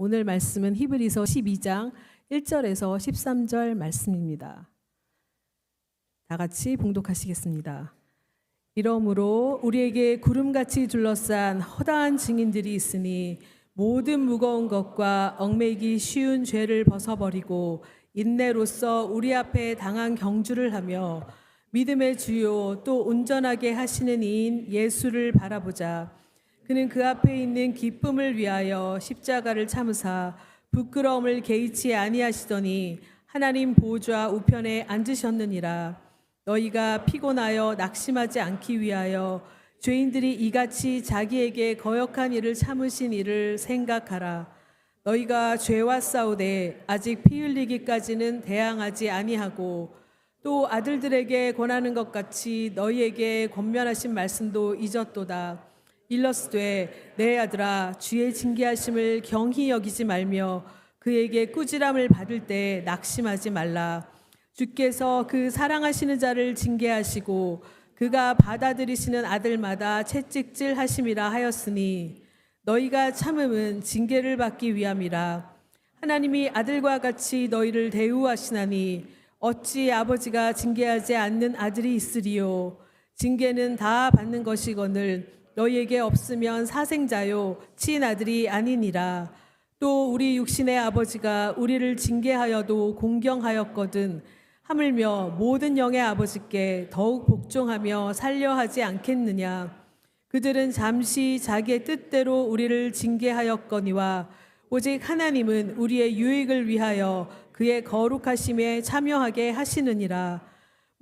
오늘 말씀은 히브리서 12장 1절에서 13절 말씀입니다. 다 같이 봉독하시겠습니다. 이러므로 우리에게 구름같이 둘러싼 허다한 증인들이 있으니 모든 무거운 것과 얽매이기 쉬운 죄를 벗어버리고 인내로써 우리 앞에 당한 경주를 하며 믿음의 주요 또 온전하게 하시는 이인 예수를 바라보자. 그는 그 앞에 있는 기쁨을 위하여 십자가를 참으사 부끄러움을 개의치 아니하시더니 하나님 보좌 우편에 앉으셨느니라. 너희가 피곤하여 낙심하지 않기 위하여 죄인들이 이같이 자기에게 거역한 일을 참으신 일을 생각하라. 너희가 죄와 싸우되 아직 피 흘리기까지는 대항하지 아니하고 또 아들들에게 권하는 것 같이 너희에게 권면하신 말씀도 잊었도다. 일러스되 내 아들아 주의 징계하심을 경히 여기지 말며 그에게 꾸지람을 받을 때 낙심하지 말라. 주께서 그 사랑하시는 자를 징계하시고 그가 받아들이시는 아들마다 채찍질 하심이라 하였으니 너희가 참음은 징계를 받기 위함이라. 하나님이 아들과 같이 너희를 대우하시나니 어찌 아버지가 징계하지 않는 아들이 있으리요. 징계는 다 받는 것이거늘 너희에게 없으면 사생자요 친아들이 아니니라. 또 우리 육신의 아버지가 우리를 징계하여도 공경하였거든 하물며 모든 영의 아버지께 더욱 복종하며 살려하지 않겠느냐. 그들은 잠시 자기의 뜻대로 우리를 징계하였거니와 오직 하나님은 우리의 유익을 위하여 그의 거룩하심에 참여하게 하시느니라.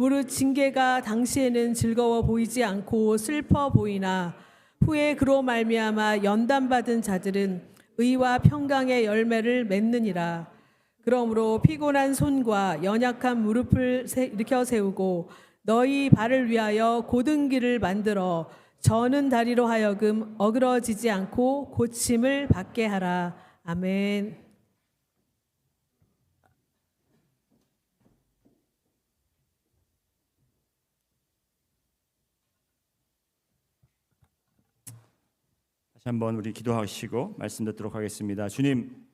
무릇 징계가 당시에는 즐거워 보이지 않고 슬퍼 보이나 후에 그로 말미암아 연단받은 자들은 의와 평강의 열매를 맺느니라. 그러므로 피곤한 손과 연약한 무릎을 일으켜 세우고 너희 발을 위하여 곧은 길을 만들어 저는 다리로 하여금 어그러지지 않고 고침을 받게 하라. 아멘. 다시 한번 우리 기도하시고 말씀 듣도록 하겠습니다. 주님,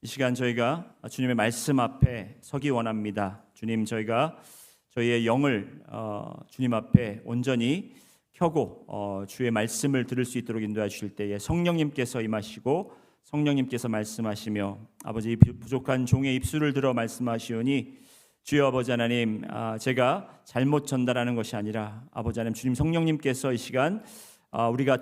이 시간 저희가 주님의 말씀 앞에 서기 원합니다. 주님, 저희가 저희의 영을 주님 앞에 온전히 켜고 주의 말씀을 들을 수 있도록 인도해 주실 때에 성령님께서 임하시고 성령님께서 말씀하시며 아버지 부족한 종의 입술을 들어 말씀하시오니 주여 아버지 하나님, 제가 잘못 전달하는 것이 아니라 아버지 하나님 주님 성령님께서 이 시간 우리가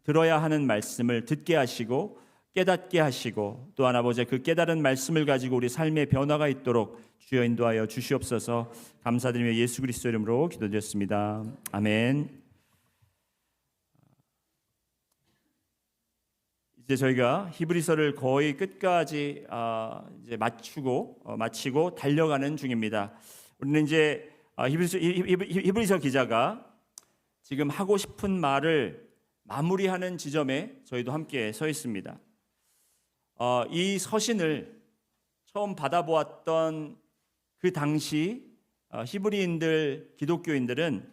들어야 하는 말씀을 듣게 하시고 깨닫게 하시고 또한 아버지 그 깨달은 말씀을 가지고 우리 삶의 변화가 있도록 주여 인도하여 주시옵소서. 감사드리며 예수 그리스도 이름으로 기도드렸습니다. 아멘. 이제 저희가 히브리서를 거의 끝까지 이제 마치고 달려가는 중입니다. 우리는 이제 히브리서 기자가 지금 하고 싶은 말을 마무리하는 지점에 저희도 함께 서 있습니다. 이 서신을 처음 받아보았던 그 당시 히브리인들, 기독교인들은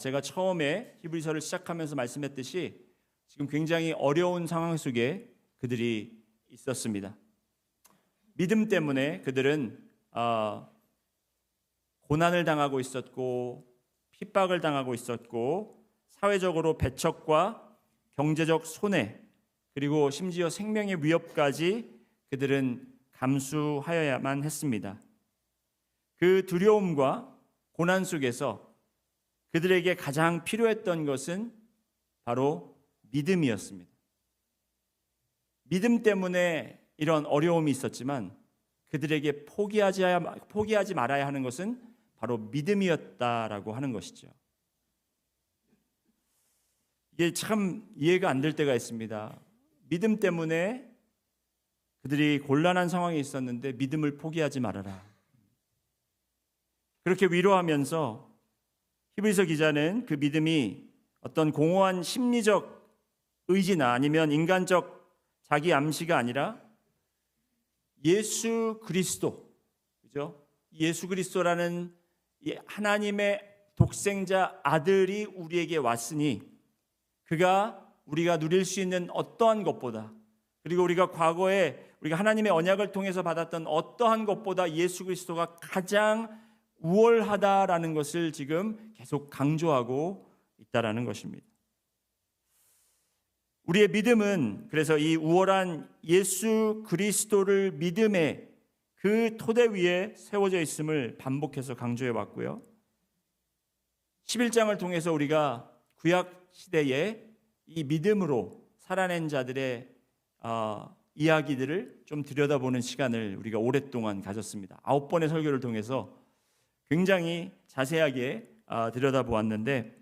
제가 처음에 히브리서를 시작하면서 말씀했듯이 지금 굉장히 어려운 상황 속에 그들이 있었습니다. 믿음 때문에 그들은 고난을 당하고 있었고 핍박을 당하고 있었고 사회적으로 배척과 경제적 손해 그리고 심지어 생명의 위협까지 그들은 감수하여야만 했습니다. 그 두려움과 고난 속에서 그들에게 가장 필요했던 것은 바로 믿음이었습니다. 믿음 때문에 이런 어려움이 있었지만 그들에게 포기하지 말아야 하는 것은 바로 믿음이었다라고 하는 것이죠. 이게 참 이해가 안 될 때가 있습니다. 믿음 때문에 그들이 곤란한 상황에 있었는데 믿음을 포기하지 말아라. 그렇게 위로하면서 히브리서 기자는 그 믿음이 어떤 공허한 심리적 의지나 아니면 인간적 자기 암시가 아니라 예수 그리스도, 그죠? 예수 그리스도라는 하나님의 독생자 아들이 우리에게 왔으니 그가 우리가 누릴 수 있는 어떠한 것보다 그리고 우리가 과거에 우리가 하나님의 언약을 통해서 받았던 어떠한 것보다 예수 그리스도가 가장 우월하다라는 것을 지금 계속 강조하고 있다라는 것입니다. 우리의 믿음은 그래서 이 우월한 예수 그리스도를 믿음의 그 토대 위에 세워져 있음을 반복해서 강조해 왔고요. 11장을 통해서 우리가 구약 시대에 이 믿음으로 살아낸 자들의 이야기들을 좀 들여다보는 시간을 우리가 오랫동안 가졌습니다. 9번의 설교를 통해서 굉장히 자세하게 들여다보았는데,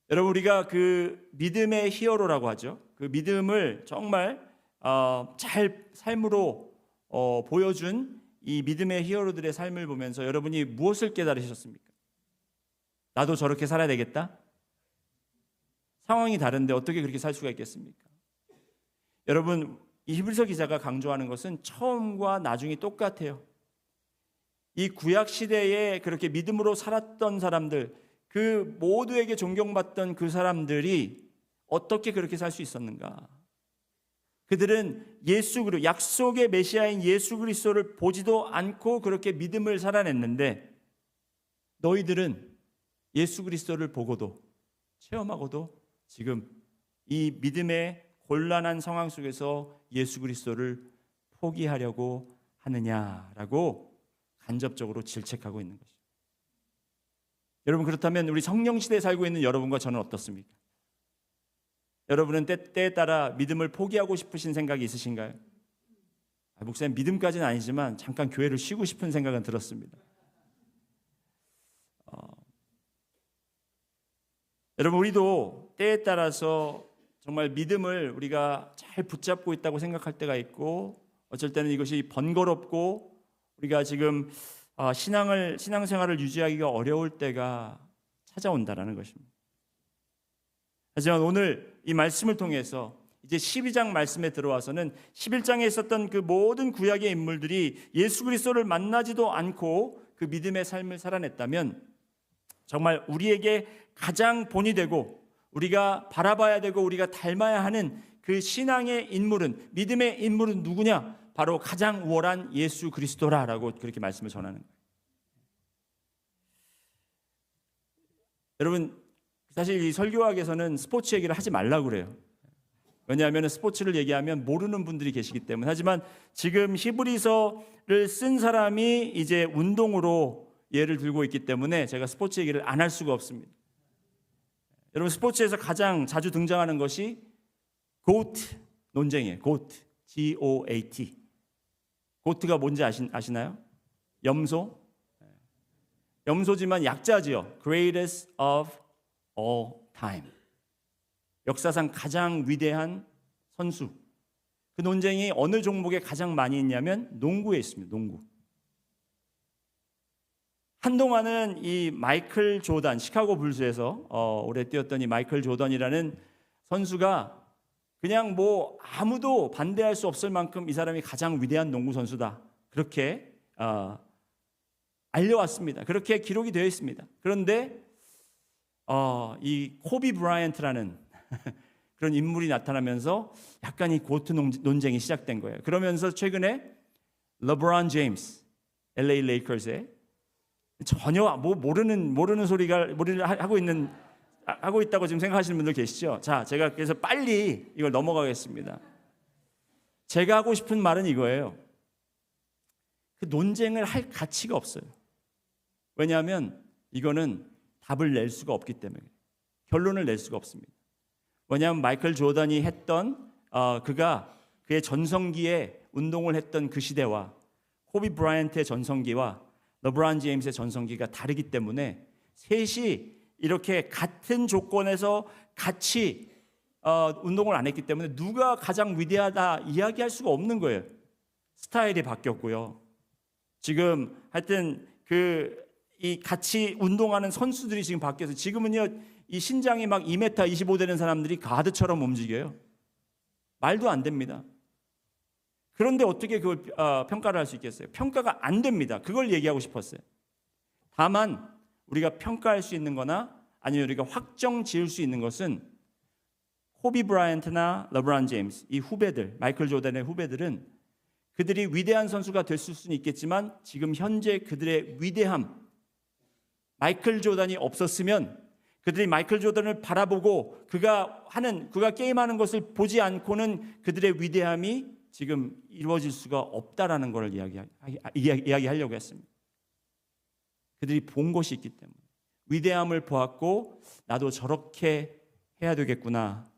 여러분 우리가 그 믿음의 히어로라고 하죠. 그 믿음을 정말 잘 삶으로 보여준 이 믿음의 히어로들의 삶을 보면서 여러분이 무엇을 깨달으셨습니까? 나도 저렇게 살아야 되겠다? 상황이 다른데 어떻게 그렇게 살 수가 있겠습니까? 여러분, 이 히브리서 기자가 강조하는 것은 처음과 나중이 똑같아요. 이 구약 시대에 그렇게 믿음으로 살았던 사람들, 그 모두에게 존경받던 그 사람들이 어떻게 그렇게 살 수 있었는가? 그들은 약속의 메시아인 예수 그리스도를 보지도 않고 그렇게 믿음을 살아냈는데, 너희들은 예수 그리스도를 보고도 체험하고도 지금 이 믿음의 곤란한 상황 속에서 예수 그리스도를 포기하려고 하느냐라고 간접적으로 질책하고 있는 것이죠. 여러분, 그렇다면 우리 성령 시대에 살고 있는 여러분과 저는 어떻습니까? 여러분은 때에 따라 믿음을 포기하고 싶으신 생각이 있으신가요? 목사님, 믿음까지는 아니지만 잠깐 교회를 쉬고 싶은 생각은 들었습니다. 여러분, 우리도 때에 따라서 정말 믿음을 우리가 잘 붙잡고 있다고 생각할 때가 있고, 어쩔 때는 이것이 번거롭고 우리가 지금 신앙생활을 유지하기가 어려울 때가 찾아온다라는 것입니다. 하지만 오늘 이 말씀을 통해서 이제 12장 말씀에 들어와서는 11장에 있었던 그 모든 구약의 인물들이 예수 그리스도를 만나지도 않고 그 믿음의 삶을 살아냈다면, 정말 우리에게 가장 본이 되고 우리가 바라봐야 되고 우리가 닮아야 하는 그 신앙의 인물은, 믿음의 인물은 누구냐? 바로 가장 우월한 예수 그리스도라라고 그렇게 말씀을 전하는 거예요. 여러분, 사실 이 설교학에서는 스포츠 얘기를 하지 말라고 그래요. 왜냐하면 스포츠를 얘기하면 모르는 분들이 계시기 때문에. 하지만 지금 히브리서를 쓴 사람이 이제 운동으로 예를 들고 있기 때문에 제가 스포츠 얘기를 안 할 수가 없습니다. 여러분, 스포츠에서 가장 자주 등장하는 것이 GOAT 논쟁이에요. GOAT, G-O-A-T. 고트가 뭔지 아시나요? 염소? 염소지만 약자지요. Greatest of all time. 역사상 가장 위대한 선수. 그 논쟁이 어느 종목에 가장 많이 있냐면 농구에 있습니다. 농구. 한동안은 이 마이클 조던, 시카고 불스에서 오래 뛰었던 이 마이클 조던이라는 선수가 그냥 뭐 아무도 반대할 수 없을 만큼 이 사람이 가장 위대한 농구 선수다, 그렇게 알려왔습니다. 그렇게 기록이 되어 있습니다. 그런데 이 코비 브라이언트라는 그런 인물이 나타나면서 약간 이 고트 논쟁이 시작된 거예요. 그러면서 최근에 르브론 제임스, LA 레이커스의 전혀 뭐 모르는 소리가 하고 있다고 지금 생각하시는 분들 계시죠? 자, 제가 그래서 빨리 이걸 넘어가겠습니다. 제가 하고 싶은 말은 이거예요. 그 논쟁을 할 가치가 없어요. 왜냐하면 이거는 답을 낼 수가 없기 때문에, 결론을 낼 수가 없습니다. 왜냐하면 마이클 조던이 했던 그의 전성기에 운동을 했던 그 시대와 코비 브라이언트의 전성기와 르브론 제임스의 전성기가 다르기 때문에 셋이 이렇게 같은 조건에서 같이 운동을 안 했기 때문에 누가 가장 위대하다 이야기할 수가 없는 거예요. 스타일이 바뀌었고요. 지금 하여튼 이 같이 운동하는 선수들이 지금 바뀌어서 지금은요, 이 신장이 막 2m 25 되는 사람들이 가드처럼 움직여요. 말도 안 됩니다. 그런데 어떻게 그걸 평가를 할 수 있겠어요? 평가가 안 됩니다. 그걸 얘기하고 싶었어요. 다만 우리가 평가할 수 있는 거나 아니면 우리가 확정 지을 수 있는 것은 코비 브라이언트나 러브란 제임스, 이 후배들, 마이클 조던의 후배들은 그들이 위대한 선수가 됐을 수는 있겠지만 지금 현재 그들의 위대함, 마이클 조던이 없었으면 그들이 마이클 조던을 바라보고 그가 게임하는 것을 보지 않고는 그들의 위대함이 지금 이루어질 수가 없다라는 것을 이야기하려고 했습니다. 그들이 본 것이 있기 때문에 위대함을 보았고 나도 저렇게 해야 되겠구나.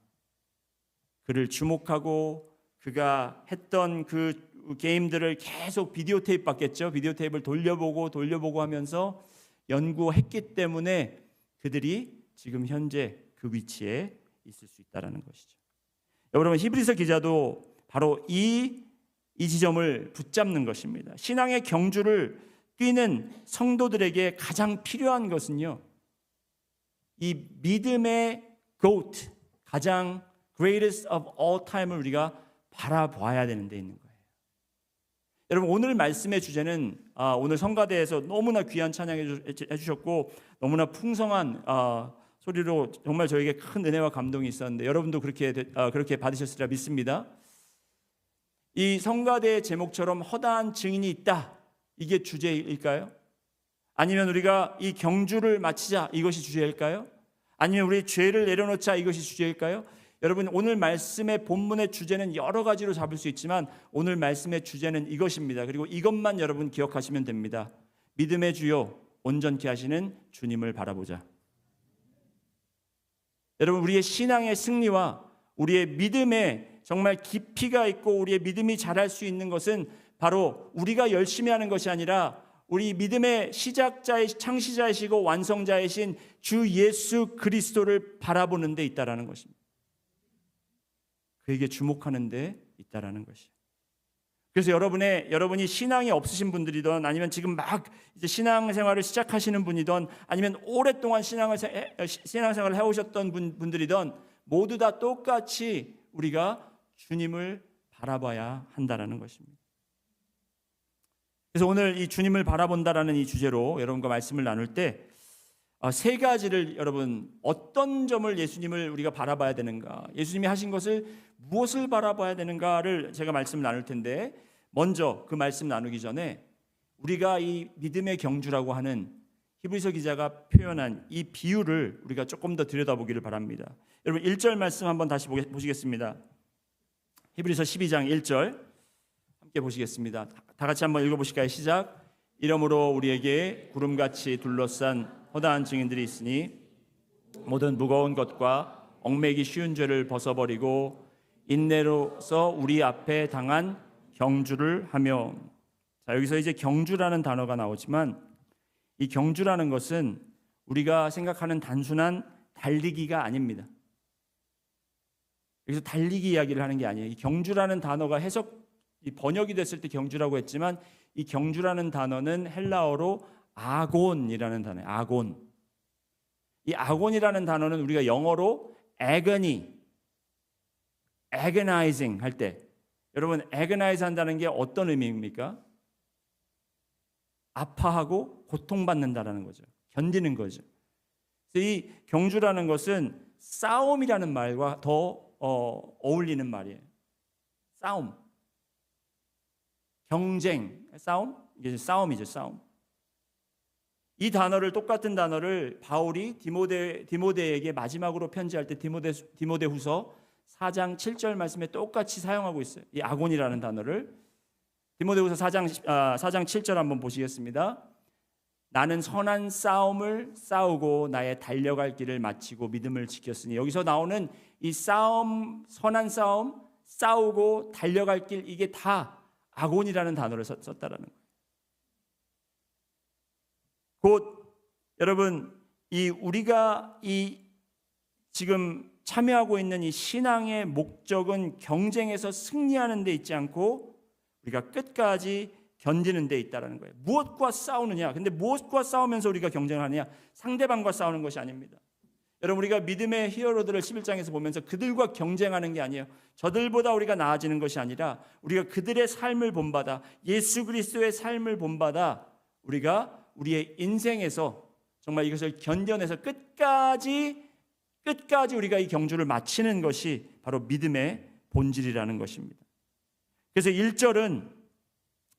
그를 주목하고 그가 했던 그 게임들을 계속 비디오 테이프 봤겠죠. 비디오 테이프를 돌려보고 하면서 연구했기 때문에 그들이 지금 현재 그 위치에 있을 수 있다는 것이죠. 여러분, 히브리서 기자도 바로 이 지점을 붙잡는 것입니다. 신앙의 경주를 뛰는 성도들에게 가장 필요한 것은요, 이 믿음의 GOAT, 가장 greatest of all time을 우리가 바라봐야 되는 데 있는 거예요. 여러분, 오늘 말씀의 주제는 오늘 성가대에서 너무나 귀한 찬양해 주셨고 너무나 풍성한 소리로 정말 저에게 큰 은혜와 감동이 있었는데 여러분도 그렇게 받으셨으리라 믿습니다. 이 성가대의 제목처럼 허다한 증인이 있다, 이게 주제일까요? 아니면 우리가 이 경주를 마치자, 이것이 주제일까요? 아니면 우리 죄를 내려놓자, 이것이 주제일까요? 여러분, 오늘 말씀의 본문의 주제는 여러 가지로 잡을 수 있지만 오늘 말씀의 주제는 이것입니다. 그리고 이것만 여러분 기억하시면 됩니다. 믿음의 주요 온전케 하시는 주님을 바라보자. 여러분, 우리의 신앙의 승리와 우리의 믿음에 정말 깊이가 있고 우리의 믿음이 자랄 수 있는 것은 바로 우리가 열심히 하는 것이 아니라 우리 믿음의 창시자이시고 완성자이신 주 예수 그리스도를 바라보는 데 있다라는 것입니다. 그에게 주목하는 데 있다라는 것이에요. 그래서 여러분이 신앙이 없으신 분들이든 아니면 지금 막 이제 신앙생활을 시작하시는 분이든 아니면 오랫동안 신앙생활을 해오셨던 분들이든 모두 다 똑같이 우리가 주님을 바라봐야 한다라는 것입니다. 그래서 오늘 이 주님을 바라본다라는 이 주제로 여러분과 말씀을 나눌 때 세 가지를, 여러분, 어떤 점을 예수님을 우리가 바라봐야 되는가, 예수님이 하신 것을 무엇을 바라봐야 되는가를 제가 말씀을 나눌 텐데, 먼저 그 말씀 나누기 전에 우리가 이 믿음의 경주라고 하는 히브리서 기자가 표현한 이 비유를 우리가 조금 더 들여다보기를 바랍니다. 여러분, 1절 말씀 한번 다시 보시겠습니다. 히브리서 12장 1절 함께 보시겠습니다. 다 같이 한번 읽어보실까요? 시작. 이러므로 우리에게 구름같이 둘러싼 허다한 증인들이 있으니 모든 무거운 것과 얽매기 쉬운 죄를 벗어버리고 인내로서 우리 앞에 당한 경주를 하며. 자, 여기서 이제 경주라는 단어가 나오지만 이 경주라는 것은 우리가 생각하는 단순한 달리기가 아닙니다. 여기서 달리기 이야기를 하는 게 아니에요. 이 경주라는 단어가 번역이 됐을 때 경주라고 했지만 이 경주라는 단어는 헬라어로 아곤이라는 단어예요. 아곤. 이 아곤이라는 단어는 우리가 영어로 agonizing 할 때, 여러분, agonize 한다는 게 어떤 의미입니까? 아파하고 고통받는다라는 거죠. 견디는 거죠. 그래서 이 경주라는 것은 싸움이라는 말과 더 어울리는 말이에요. 싸움, 경쟁, 싸움, 이게 싸움이죠, 싸움. 이 똑같은 단어를 바울이 디모데에게 마지막으로 편지할 때 디모데후서 4장 7절 말씀에 똑같이 사용하고 있어요. 이 아곤이라는 단어를. 디모데후서 4장 7절 한번 보시겠습니다. 나는 선한 싸움을 싸우고 나의 달려갈 길을 마치고 믿음을 지켰으니, 여기서 나오는 이 싸움, 선한 싸움, 싸우고 달려갈 길, 이게 다 아곤이라는 단어를 썼다라는 거예요. 곧 여러분, 우리가 지금 참여하고 있는 이 신앙의 목적은 경쟁에서 승리하는 데 있지 않고 우리가 끝까지 견디는 데 있다라는 거예요. 무엇과 싸우느냐? 근데 무엇과 싸우면서 우리가 경쟁하느냐? 상대방과 싸우는 것이 아닙니다. 여러분, 우리가 믿음의 히어로들을 11장에서 보면서 그들과 경쟁하는 게 아니에요. 저들보다 우리가 나아지는 것이 아니라 우리가 그들의 삶을 본받아, 예수 그리스도의 삶을 본받아 우리가 우리의 인생에서 정말 이것을 견뎌내서 끝까지 끝까지 우리가 이 경주를 마치는 것이 바로 믿음의 본질이라는 것입니다. 그래서 1절은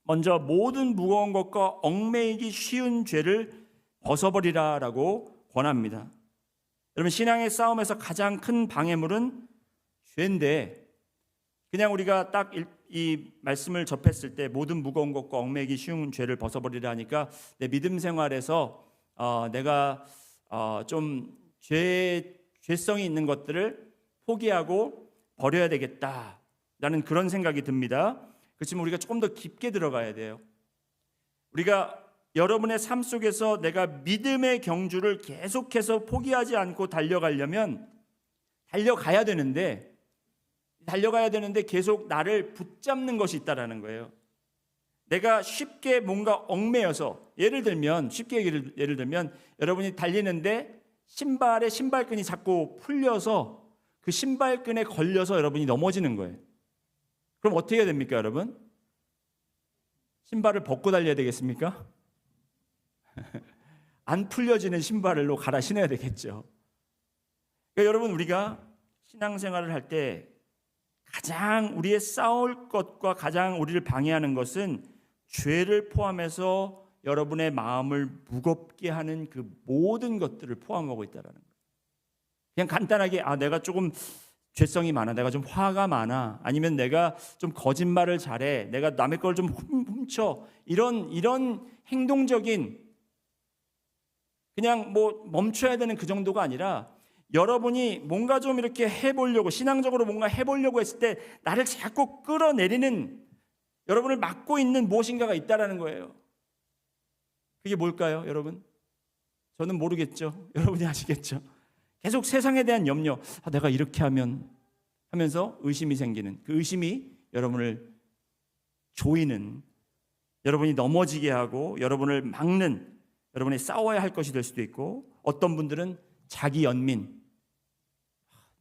먼저 모든 무거운 것과 얽매이기 쉬운 죄를 벗어버리라라고 권합니다. 여러분, 신앙의 싸움에서 가장 큰 방해물은 죄인데, 그냥 우리가 딱 이 말씀을 접했을 때 모든 무거운 것과 얽매이기 쉬운 죄를 벗어버리라 하니까 내 믿음 생활에서 내가 좀 죄성이 있는 것들을 포기하고 버려야 되겠다라는 그런 생각이 듭니다. 그렇지만 우리가 조금 더 깊게 들어가야 돼요. 우리가 여러분의 삶 속에서 내가 믿음의 경주를 계속해서 포기하지 않고 달려가려면 달려가야 되는데 계속 나를 붙잡는 것이 있다라는 거예요. 내가 쉽게 뭔가 얽매여서, 예를 들면 여러분이 달리는데 신발에 신발끈이 자꾸 풀려서 그 신발끈에 걸려서 여러분이 넘어지는 거예요. 그럼 어떻게 해야 됩니까, 여러분? 신발을 벗고 달려야 되겠습니까? 안 풀려지는 신발로 갈아 신어야 되겠죠. 그러니까 여러분, 우리가 신앙생활을 할 때 가장 우리의 싸울 것과 가장 우리를 방해하는 것은 죄를 포함해서 여러분의 마음을 무겁게 하는 그 모든 것들을 포함하고 있다는 거예요. 그냥 간단하게 내가 조금 죄성이 많아, 내가 좀 화가 많아, 아니면 내가 좀 거짓말을 잘해, 내가 남의 걸 좀 훔쳐, 이런 행동적인, 그냥 뭐 멈춰야 되는 그 정도가 아니라 여러분이 뭔가 좀 이렇게 해보려고, 신앙적으로 뭔가 해보려고 했을 때 나를 자꾸 끌어내리는, 여러분을 막고 있는 무엇인가가 있다라는 거예요. 그게 뭘까요, 여러분? 저는 모르겠죠. 여러분이 아시겠죠? 계속 세상에 대한 염려, 내가 이렇게 하면서 의심이 생기는, 그 의심이 여러분을 조이는, 여러분이 넘어지게 하고 여러분을 막는, 여러분이 싸워야 할 것이 될 수도 있고, 어떤 분들은 자기 연민,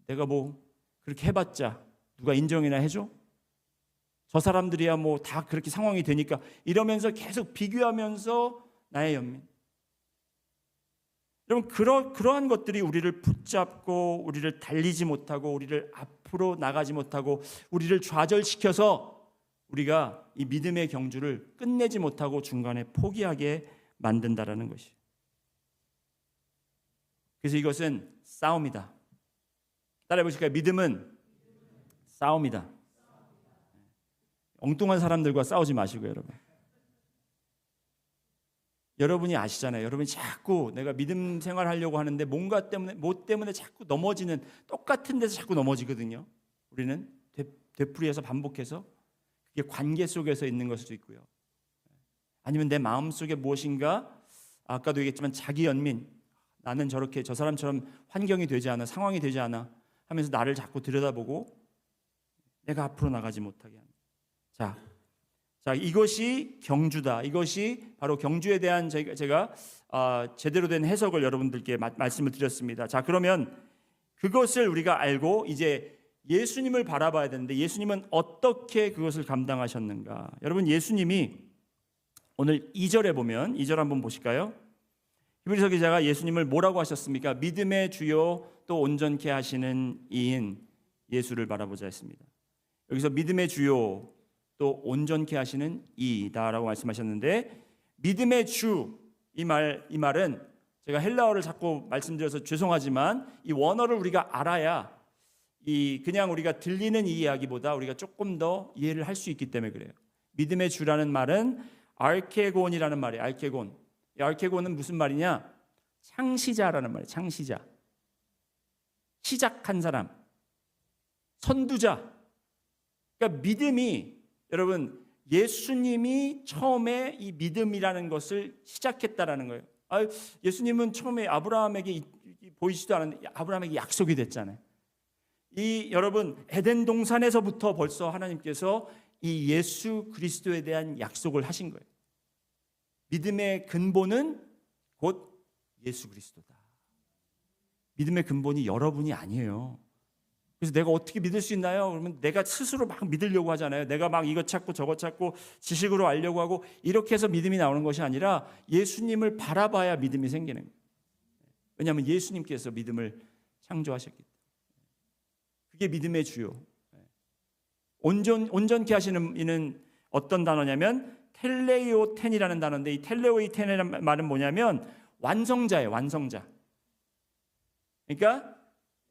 내가 뭐 그렇게 해봤자 누가 인정이나 해줘? 저 사람들이야 뭐 다 그렇게 상황이 되니까, 이러면서 계속 비교하면서 나의 연민. 여러분, 그러한 것들이 우리를 붙잡고 우리를 달리지 못하고 우리를 앞으로 나가지 못하고 우리를 좌절시켜서 우리가 이 믿음의 경주를 끝내지 못하고 중간에 포기하게 만든다라는 것이. 그래서 이것은 싸움이다. 따라해 보실까요? 믿음은 싸움이다. 엉뚱한 사람들과 싸우지 마시고요, 여러분. 여러분이 아시잖아요. 여러분이 자꾸 내가 믿음 생활하려고 하는데 뭔가 때문에, 뭐 때문에 자꾸 넘어지는, 똑같은 데서 자꾸 넘어지거든요. 우리는 되풀이해서 반복해서, 그게 관계 속에서 있는 것일 수도 있고요. 아니면 내 마음속에 무엇인가, 아까도 얘기했지만 자기 연민, 나는 저렇게 저 사람처럼 환경이 되지 않아, 상황이 되지 않아 하면서 나를 자꾸 들여다보고 내가 앞으로 나가지 못하게 하는. 자, 이것이 경주다. 이것이 바로 경주에 대한 제가 제대로 된 해석을 여러분들께 말씀을 드렸습니다. 자, 그러면 그것을 우리가 알고 이제 예수님을 바라봐야 되는데, 예수님은 어떻게 그것을 감당하셨는가? 여러분, 예수님이 오늘 2절에 보면, 2절 한번 보실까요? 히브리서 기자가 예수님을 뭐라고 하셨습니까? 믿음의 주요 또 온전케 하시는 이인 예수를 바라보자 했습니다. 여기서 믿음의 주요 또 온전케 하시는 이다라고 말씀하셨는데, 믿음의 주, 이 말은 제가 헬라어를 자꾸 말씀드려서 죄송하지만 이 원어를 우리가 알아야 그냥 우리가 들리는 이 이야기보다 우리가 조금 더 이해를 할 수 있기 때문에 그래요. 믿음의 주라는 말은 알케곤이라는 말이에요. 알케곤. 이 알케곤은 무슨 말이냐? 창시자라는 말이에요. 창시자. 시작한 사람. 선두자. 그러니까 믿음이, 여러분, 예수님이 처음에 이 믿음이라는 것을 시작했다라는 거예요. 예수님은 처음에 아브라함에게 보이지도 않았는데 아브라함에게 약속이 됐잖아요. 여러분, 에덴 동산에서부터 벌써 하나님께서 이 예수 그리스도에 대한 약속을 하신 거예요. 믿음의 근본은 곧 예수 그리스도다. 믿음의 근본이 여러분이 아니에요. 그래서 내가 어떻게 믿을 수 있나요? 그러면 내가 스스로 막 믿으려고 하잖아요. 내가 막 이것 찾고 저것 찾고 지식으로 알려고 하고, 이렇게 해서 믿음이 나오는 것이 아니라 예수님을 바라봐야 믿음이 생기는 거예요. 왜냐하면 예수님께서 믿음을 창조하셨기 때문에. 그게 믿음의 주요. 온전케 하시는 이는 어떤 단어냐면 텔레오텐이라는 단어인데, 이 텔레오텐이라는 말은 뭐냐면 완성자예요. 완성자. 그러니까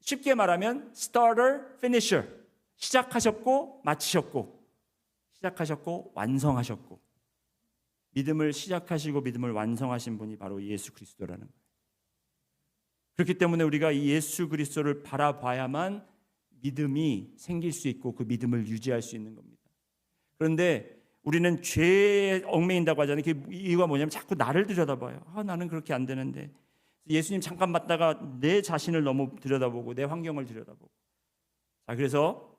쉽게 말하면 starter, finisher. 시작하셨고 마치셨고, 시작하셨고 완성하셨고, 믿음을 시작하시고 믿음을 완성하신 분이 바로 예수 그리스도라는 거예요. 그렇기 때문에 우리가 이 예수 그리스도를 바라봐야만 믿음이 생길 수 있고 그 믿음을 유지할 수 있는 겁니다. 그런데 우리는 죄에 얽매인다고 하잖아요. 그 이유가 뭐냐면 자꾸 나를 들여다봐요. 나는 그렇게 안 되는데. 예수님 잠깐 봤다가 내 자신을 너무 들여다보고 내 환경을 들여다보고. 자, 그래서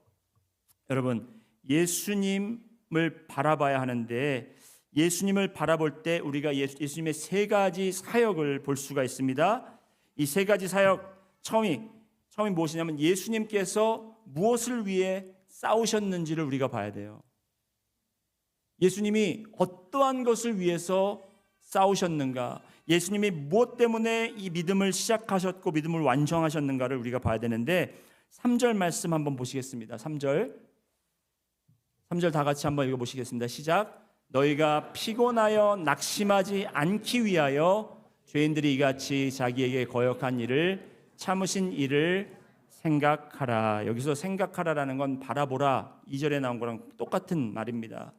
여러분, 예수님을 바라봐야 하는데, 예수님을 바라볼 때 우리가 예수님의 세 가지 사역을 볼 수가 있습니다. 이 세 가지 사역, 처음이 무엇이냐면 예수님께서 무엇을 위해 싸우셨는지를 우리가 봐야 돼요. 예수님이 어떠한 것을 위해서 싸우셨는가, 예수님이 무엇 때문에 이 믿음을 시작하셨고 믿음을 완성하셨는가를 우리가 봐야 되는데, 3절 말씀 한번 보시겠습니다. 3절 다 같이 한번 읽어보시겠습니다. 시작. 너희가 피곤하여 낙심하지 않기 위하여 죄인들이 이같이 자기에게 거역한 일을 참으신 일을 생각하라. 여기서 생각하라라는 건 바라보라, 2절에 나온 거랑 똑같은 말입니다.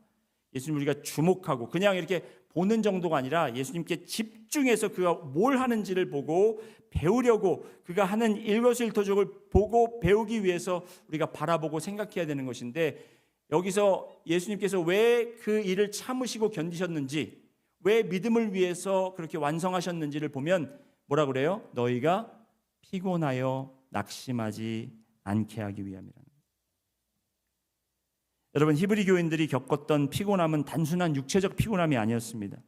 예수님 우리가 주목하고 그냥 이렇게 보는 정도가 아니라 예수님께 집중해서 그가 뭘 하는지를 보고 배우려고, 그가 하는 일거수일투족을 보고 배우기 위해서 우리가 바라보고 생각해야 되는 것인데, 여기서 예수님께서 왜 그 일을 참으시고 견디셨는지, 왜 믿음을 위해서 그렇게 완성하셨는지를 보면 뭐라 그래요? 너희가 피곤하여 낙심하지 않게 하기 위함이라는 거예요. 여러분, 히브리 교인들이 겪었던 피곤함은 단순한 육체적 피곤함이 아니었습니다.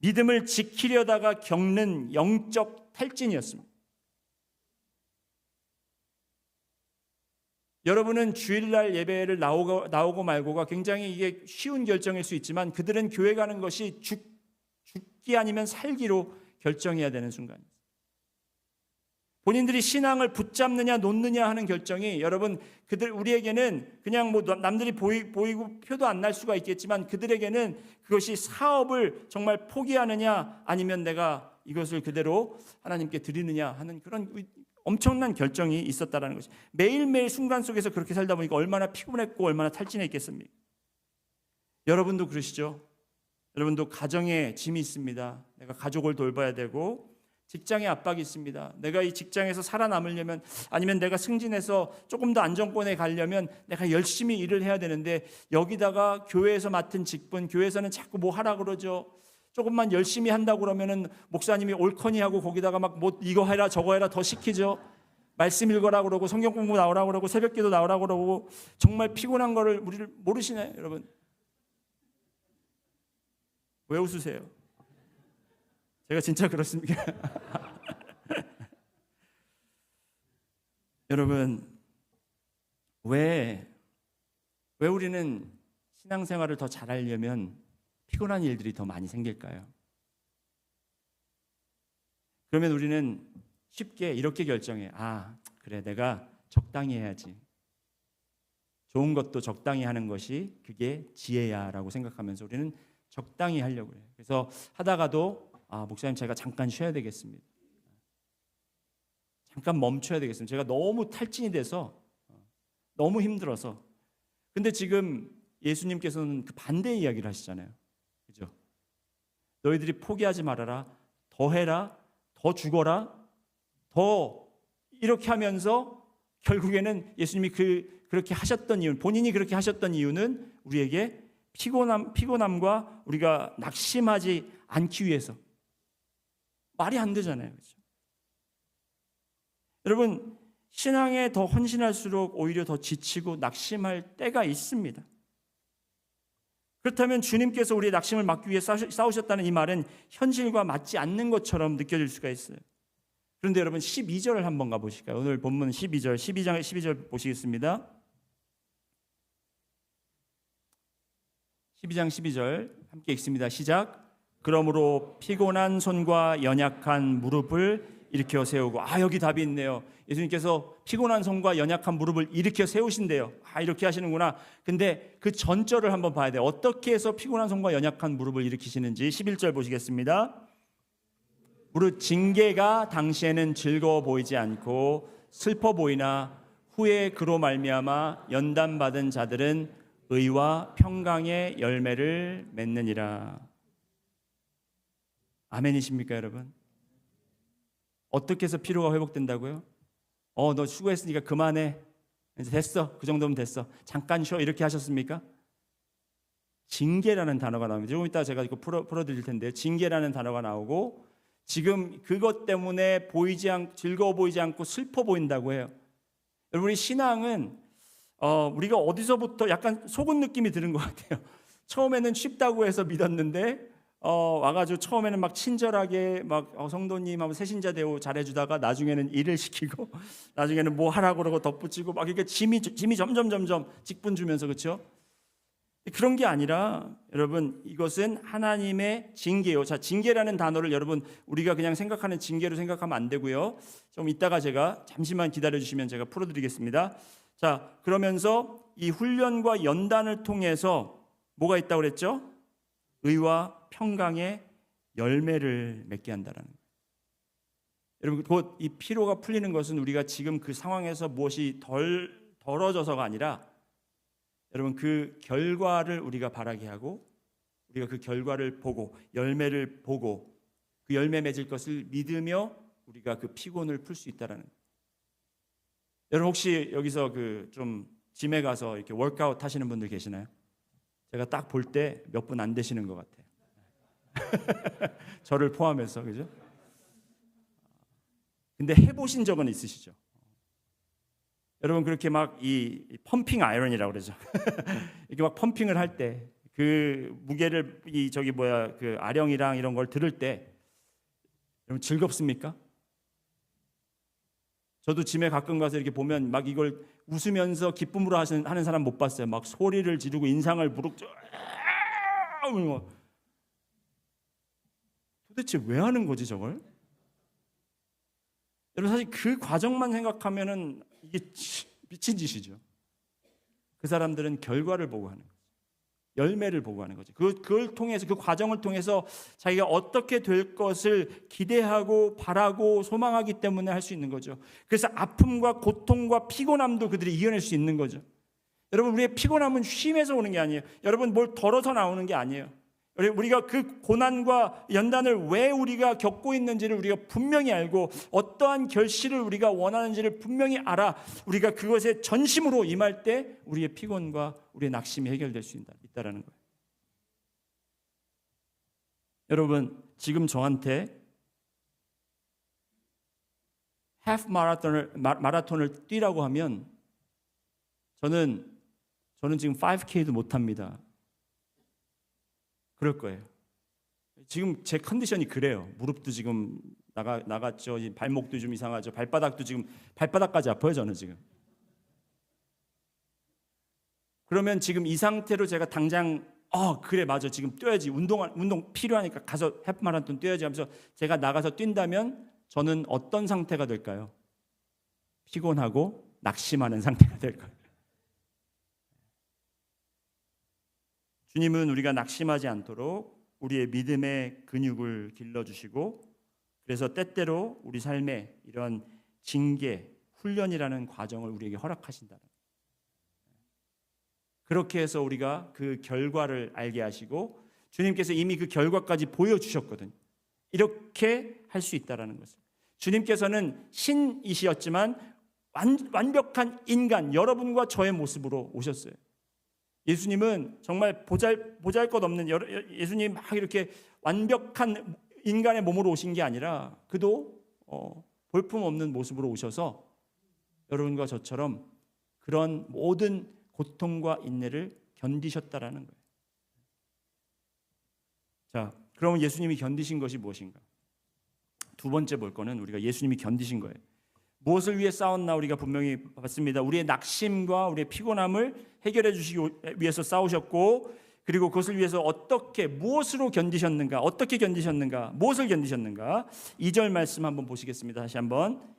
믿음을 지키려다가 겪는 영적 탈진이었습니다. 여러분은 주일날 예배를 나오고 말고가 굉장히 이게 쉬운 결정일 수 있지만, 그들은 교회 가는 것이 죽기 아니면 살기로 결정해야 되는 순간이에요. 본인들이 신앙을 붙잡느냐 놓느냐 하는 결정이, 여러분, 우리에게는 그냥 뭐 남들이 보이고 표도 안 날 수가 있겠지만, 그들에게는 그것이 사업을 정말 포기하느냐 아니면 내가 이것을 그대로 하나님께 드리느냐 하는 그런 엄청난 결정이 있었다라는 것이, 매일매일 순간 속에서 그렇게 살다 보니까 얼마나 피곤했고 얼마나 탈진했겠습니까? 여러분도 그러시죠? 여러분도 가정에 짐이 있습니다. 내가 가족을 돌봐야 되고, 직장에 압박이 있습니다. 내가 이 직장에서 살아남으려면, 아니면 내가 승진해서 조금 더 안정권에 가려면 내가 열심히 일을 해야 되는데, 여기다가 교회에서 맡은 직분, 교회에서는 자꾸 뭐 하라 그러죠. 조금만 열심히 한다고 그러면은 목사님이 옳거니 하고 거기다가 막 뭐 이거 해라 저거 해라 더 시키죠. 말씀 읽으라 그러고 성경 공부 나오라 그러고 새벽기도 나오라 그러고. 정말 피곤한 거를 우리를 모르시나요, 여러분? 왜 웃으세요? 제가 진짜 그렇습니까? 여러분, 왜 우리는 신앙생활을 더 잘하려면 피곤한 일들이 더 많이 생길까요? 그러면 우리는 쉽게 이렇게 결정해. 그래, 내가 적당히 해야지. 좋은 것도 적당히 하는 것이 그게 지혜야 라고 생각하면서 우리는 적당히 하려고 해요. 그래서 하다가도 목사님 제가 잠깐 쉬어야 되겠습니다. 잠깐 멈춰야 되겠습니다. 제가 너무 탈진이 돼서 너무 힘들어서. 근데 지금 예수님께서는 그 반대의 이야기를 하시잖아요. 그죠? 너희들이 포기하지 말아라. 더 해라. 더 죽어라. 더 이렇게 하면서 결국에는 예수님이 그렇게 하셨던 이유, 본인이 그렇게 하셨던 이유는 우리에게 피곤함과 우리가 낙심하지 않기 위해서. 말이 안 되잖아요. 그렇죠? 여러분, 신앙에 더 헌신할수록 오히려 더 지치고 낙심할 때가 있습니다. 그렇다면 주님께서 우리의 낙심을 막기 위해 싸우셨다는 이 말은 현실과 맞지 않는 것처럼 느껴질 수가 있어요. 그런데 여러분, 12절을 한번 가보실까요? 오늘 본문 12절, 12장 12절 보시겠습니다. 12장 12절 함께 읽습니다. 시작. 그러므로 피곤한 손과 연약한 무릎을 일으켜 세우고, 여기 답이 있네요. 예수님께서 피곤한 손과 연약한 무릎을 일으켜 세우신대요. 이렇게 하시는구나. 근데 그 전절을 한번 봐야 돼요. 어떻게 해서 피곤한 손과 연약한 무릎을 일으키시는지 11절 보시겠습니다. 무릇 징계가 당시에는 즐거워 보이지 않고 슬퍼 보이나 후에 그로 말미암아 연단받은 자들은 의와 평강의 열매를 맺느니라. 아멘이십니까, 여러분? 어떻게 해서 피로가 회복된다고요? 너 수고했으니까 그만해. 이제 됐어. 그 정도면 됐어. 잠깐 쉬어. 이렇게 하셨습니까? 징계라는 단어가 나옵니다. 조금 이따 제가 이거 풀어드릴 텐데요. 징계라는 단어가 나오고, 지금 그것 때문에 즐거워 보이지 않고 슬퍼 보인다고 해요. 여러분, 우리 신앙은 우리가 어디서부터 약간 속은 느낌이 드는 것 같아요. 처음에는 쉽다고 해서 믿었는데 와가지고 처음에는 막 친절하게 막 성도님하고 새신자 대우 잘해주다가 나중에는 일을 시키고 나중에는 뭐 하라고 그러고 덧붙이고 막 이렇게 짐이 점점 직분 주면서, 그렇죠? 그런 게 아니라 여러분, 이것은 하나님의 징계요. 자, 징계라는 단어를 여러분 우리가 그냥 생각하는 징계로 생각하면 안 되고요. 좀 이따가 제가 잠시만 기다려 주시면 제가 풀어드리겠습니다. 자, 그러면서 이 훈련과 연단을 통해서 뭐가 있다고 그랬죠? 의와 평강의 열매를 맺게 한다라는 거예요. 여러분, 곧 이 피로가 풀리는 것은 우리가 지금 그 상황에서 무엇이 덜어져서가 아니라, 여러분, 그 결과를 우리가 바라게 하고 우리가 그 결과를 보고 열매를 보고 그 열매 맺을 것을 믿으며 우리가 그 피곤을 풀 수 있다라는 거예요. 여러분, 혹시 여기서 그 좀 짐에 가서 이렇게 워크아웃 하시는 분들 계시나요? 제가 딱 볼 때 몇 분 안 되시는 것 같아요. 저를 포함해서, 그죠? 근데 해보신 적은 있으시죠? 여러분, 그렇게 막 이 펌핑 아이런이라고 그러죠. 이렇게 막 펌핑을 할 때 그 무게를 그 아령이랑 이런 걸 들을 때 여러분 즐겁습니까? 저도 짐에 가끔 가서 이렇게 보면 막 이걸 웃으면서 기쁨으로 하는 사람 못 봤어요. 막 소리를 지르고 인상을 부르고 도대체 왜 하는 거지 저걸? 여러분, 사실 그 과정만 생각하면은 이게 미친 짓이죠. 그 사람들은 결과를 보고 하는 거죠. 열매를 보고 하는 거죠. 그걸 통해서, 그 과정을 통해서 자기가 어떻게 될 것을 기대하고 바라고 소망하기 때문에 할 수 있는 거죠. 그래서 아픔과 고통과 피곤함도 그들이 이겨낼 수 있는 거죠. 여러분, 우리의 피곤함은 쉼에서 오는 게 아니에요. 여러분, 뭘 덜어서 나오는 게 아니에요. 우리가 그 고난과 연단을 왜 우리가 겪고 있는지를 우리가 분명히 알고 어떠한 결실을 우리가 원하는지를 분명히 알아 우리가 그것에 전심으로 임할 때 우리의 피곤과 우리의 낙심이 해결될 수 있다라는 거예요. 여러분, 지금 저한테 마라톤을 뛰라고 하면 저는 지금 5K도 못합니다. 그럴 거예요. 지금 제 컨디션이 그래요. 무릎도 지금 나갔죠. 발목도 좀 이상하죠. 발바닥까지 아파요, 저는 지금. 그러면 지금 이 상태로 제가 당장 그래, 맞아, 지금 뛰어야지, 운동 필요하니까 가서 해프 마라톤 뛰어야지 하면서 제가 나가서 뛴다면 저는 어떤 상태가 될까요? 피곤하고 낙심하는 상태가 될 거예요. 주님은 우리가 낙심하지 않도록 우리의 믿음의 근육을 길러주시고, 그래서 때때로 우리 삶에 이런 징계, 훈련이라는 과정을 우리에게 허락하신다는 거예요. 그렇게 해서 우리가 그 결과를 알게 하시고 주님께서 이미 그 결과까지 보여주셨거든요. 이렇게 할 수 있다는 것을. 주님께서는 신이시었지만 완벽한 인간, 여러분과 저의 모습으로 오셨어요. 예수님은 정말 보잘것없는 예수님 막 이렇게 완벽한 인간의 몸으로 오신 게 아니라 그도 볼품없는 모습으로 오셔서 여러분과 저처럼 그런 모든 고통과 인내를 견디셨다라는 거예요. 자, 그러면 예수님이 견디신 것이 무엇인가? 두 번째 볼 거는 우리가 예수님이 견디신 거예요. 무엇을 위해 싸웠나 우리가 분명히 봤습니다. 우리의 낙심과 우리의 피곤함을 해결해 주시기 위해서 싸우셨고, 그리고 그것을 위해서 무엇으로 견디셨는가, 어떻게 견디셨는가, 무엇을 견디셨는가. 2절 말씀 한번 보시겠습니다. 다시 한번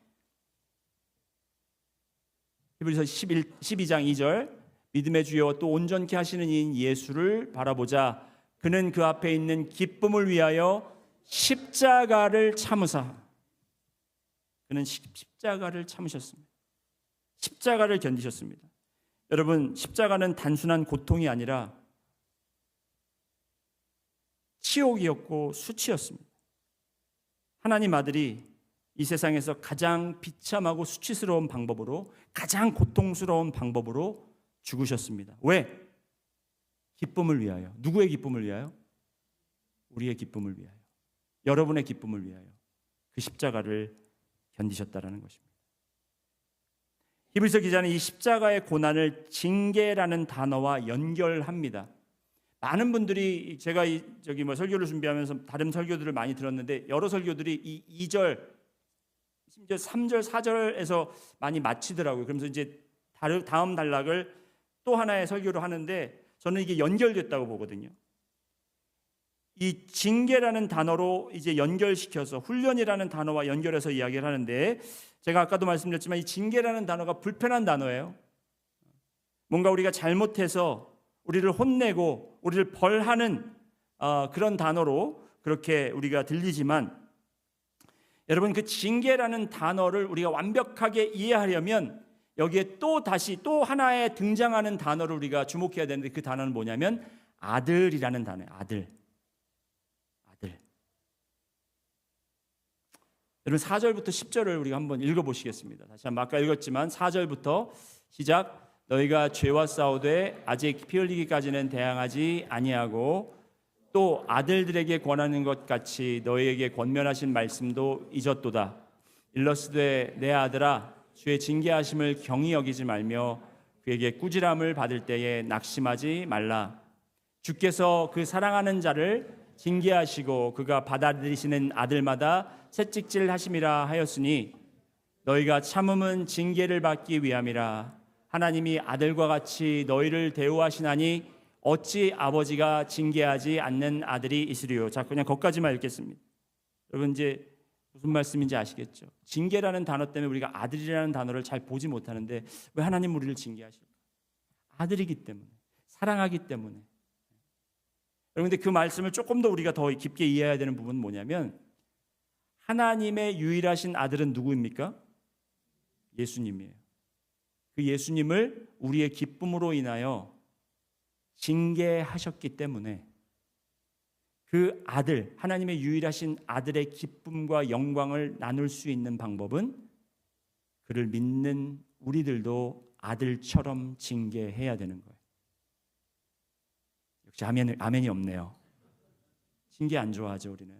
히브리서 12장 2절, 믿음의 주여 또 온전케 하시는 이인 예수를 바라보자. 그는 그 앞에 있는 기쁨을 위하여 십자가를 참으사. 그는 십자가를 참으셨습니다. 십자가를 견디셨습니다. 여러분, 십자가는 단순한 고통이 아니라 치욕이었고 수치였습니다. 하나님 아들이 이 세상에서 가장 비참하고 수치스러운 방법으로, 가장 고통스러운 방법으로 죽으셨습니다. 왜? 기쁨을 위하여. 누구의 기쁨을 위하여? 우리의 기쁨을 위하여, 여러분의 기쁨을 위하여 그 십자가를 견디셨다라는 것입니다. 히브리서 기자는 이 십자가의 고난을 징계라는 단어와 연결합니다. 많은 분들이, 제가 설교를 준비하면서 다른 설교들을 많이 들었는데, 여러 설교들이 이 2절, 심지어 3절, 4절에서 많이 마치더라고요. 그러면서 이제 다음 단락을 또 하나의 설교를 하는데, 저는 이게 연결됐다고 보거든요. 이 징계라는 단어로 이제 연결시켜서 훈련이라는 단어와 연결해서 이야기를 하는데, 제가 아까도 말씀드렸지만 이 징계라는 단어가 불편한 단어예요. 뭔가 우리가 잘못해서 우리를 혼내고 우리를 벌하는 그런 단어로 그렇게 우리가 들리지만, 여러분, 그 징계라는 단어를 우리가 완벽하게 이해하려면 여기에 또 하나의 등장하는 단어를 우리가 주목해야 되는데, 그 단어는 뭐냐면 아들이라는 단어예요. 아들. 여러분, 4절부터 10절을 우리가 한번 읽어보시겠습니다. 다시 한번 아까 읽었지만 4절부터 시작. 너희가 죄와 싸우되 아직 피 흘리기까지는 대항하지 아니하고 또 아들들에게 권하는 것 같이 너희에게 권면하신 말씀도 잊었도다. 일러스되 내 아들아, 주의 징계하심을 경히 여기지 말며 그에게 꾸지람을 받을 때에 낙심하지 말라. 주께서 그 사랑하는 자를 징계하시고 그가 받아들이시는 아들마다 채찍질 하심이라 하였으니 너희가 참음은 징계를 받기 위함이라. 하나님이 아들과 같이 너희를 대우하시나니 어찌 아버지가 징계하지 않는 아들이 있으리요. 자, 그냥 거기까지만 읽겠습니다. 여러분, 이제 무슨 말씀인지 아시겠죠? 징계라는 단어 때문에 우리가 아들이라는 단어를 잘 보지 못하는데, 왜 하나님 우리를 징계하실까? 아들이기 때문에, 사랑하기 때문에. 여러분, 근데 그 말씀을 조금 더 우리가 더 깊게 이해해야 되는 부분은 뭐냐면, 하나님의 유일하신 아들은 누구입니까? 예수님이에요. 그 예수님을 우리의 기쁨으로 인하여 징계하셨기 때문에, 그 아들, 하나님의 유일하신 아들의 기쁨과 영광을 나눌 수 있는 방법은 그를 믿는 우리들도 아들처럼 징계해야 되는 거예요. 역시 아멘이 없네요. 징계 안 좋아하죠, 우리는.